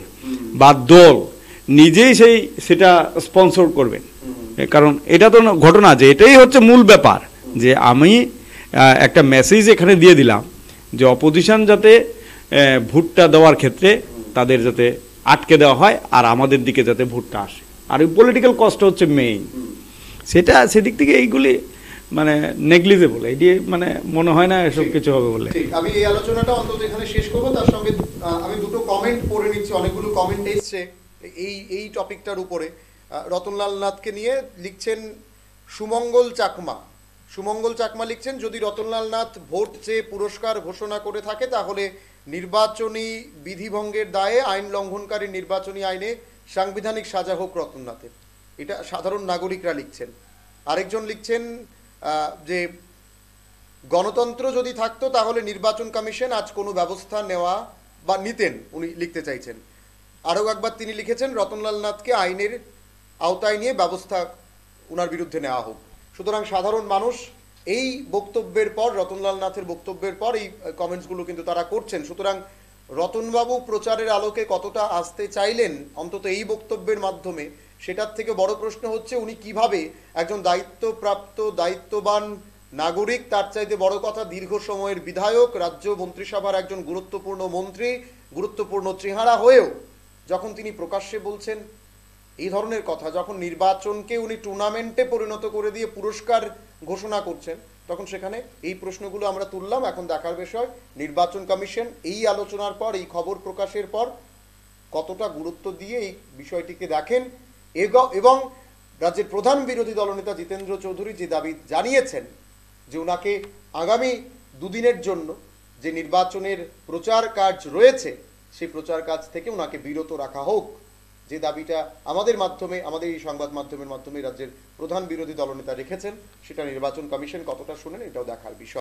বা দল নিজেই সেটা স্পন্সর করবেন। কারণ এটা তো ঘটনা, যে এটাই হচ্ছে মূল ব্যাপার, যে আমি একটা মেসেজ এখানে দিয়ে দিলাম যে অপোজিশন যাতে ভোটটা দেওয়ার ক্ষেত্রে তাদের যাতে আটকে দেওয়া হয়, আর আমাদের দিকে যাতে ভোটটা আসে। আর ওই পলিটিক্যাল কস্ট হচ্ছে মেইন, সেদিক থেকে এইগুলি মানে নেগলিজেবল, এটি মানে মনে হয় না এসব কিছু হবে বলে। ঠিক, আমি এই আলোচনাটা অন্তত এখানে শেষ করব। তার সঙ্গে আমি দুটো কমেন্ট পড়ে নিচ্ছি, অনেকগুলো কমেন্ট এসছে এই টপিকটার উপরে। রতনলাল নাথকে নিয়ে লিখছেন সুমঙ্গল চাকমা লিখছেন, যদি রতনলাল নাথ ভোট চেয়ে পুরস্কার ঘোষণা করে থাকে, তাহলে নির্বাচনী বিধিভঙ্গের দায়ে আইন লঙ্ঘনকারী নির্বাচনী আইনে সাংবিধানিক সাজা হোক রতননাথের। এটা সাধারণ নাগরিকরা লিখছেন। আরেকজন লিখছেন যে গণতন্ত্র যদি থাকতো তাহলে নির্বাচন কমিশন আজ কোনো ব্যবস্থা নেওয়া বা নিতেন, উনি লিখতে চাইছেন। আরও একবার তিনি লিখেছেন রতনলাল নাথকে আইনের আওতায় নিয়ে ব্যবস্থা ওনার বিরুদ্ধে নেওয়া হোক। সুতরাং সাধারণ মানুষ এই বক্তব্যের পর, রতনলাল নাথের বক্তব্যের পর এই কমেন্টসগুলো কিন্তু তারা করছেন। সুতরাং রতনবাবু প্রচারের আলোকে কতটা আসতে চাইলেন অন্তত এই বক্তব্যের মাধ্যমে, সেটার থেকে বড় প্রশ্ন হচ্ছে উনি কিভাবে একজন দায়িত্বপ্রাপ্ত দায়িত্ববান নাগরিক, তার চাইতে বড় কথা দীর্ঘ সময়ের বিধায়ক, রাজ্য মন্ত্রিসভার একজন গুরুত্বপূর্ণ মন্ত্রী, গুরুত্বপূর্ণ চেহারা হয়েও যখন তিনি প্রকাশ্যে বলছেন এই ধরনের কথা, যখন নির্বাচনকে উনি টুর্নামেন্টে পরিণত করে দিয়ে পুরস্কার ঘোষণা করছেন, তখন সেখানে এই প্রশ্নগুলো আমরা তুললাম। এখন দেখার বিষয় নির্বাচন কমিশন এই আলোচনার পর, এই খবর প্রকাশের পর কতটা গুরুত্ব দিয়ে এই বিষয়টিকে দেখেন, এবং রাজ্যের প্রধান বিরোধী দলনেতা জিতেন্দ্র চৌধুরী যে দাবি জানিয়েছেন যে ওনাকে আগামী 2 দিনের জন্য যে নির্বাচনের প্রচার কাজ রয়েছে, সেই প্রচার কাজ থেকে ওনাকে বিরত রাখা হোক, যে দাবিটা আমাদের এই সংবাদ মাধ্যমের মাধ্যমে রাজ্যের প্রধান বিরোধী দলনেতা রেখেছেন, সেটা নির্বাচন কমিশন কতটা শুনেন এটাও দেখার বিষয়।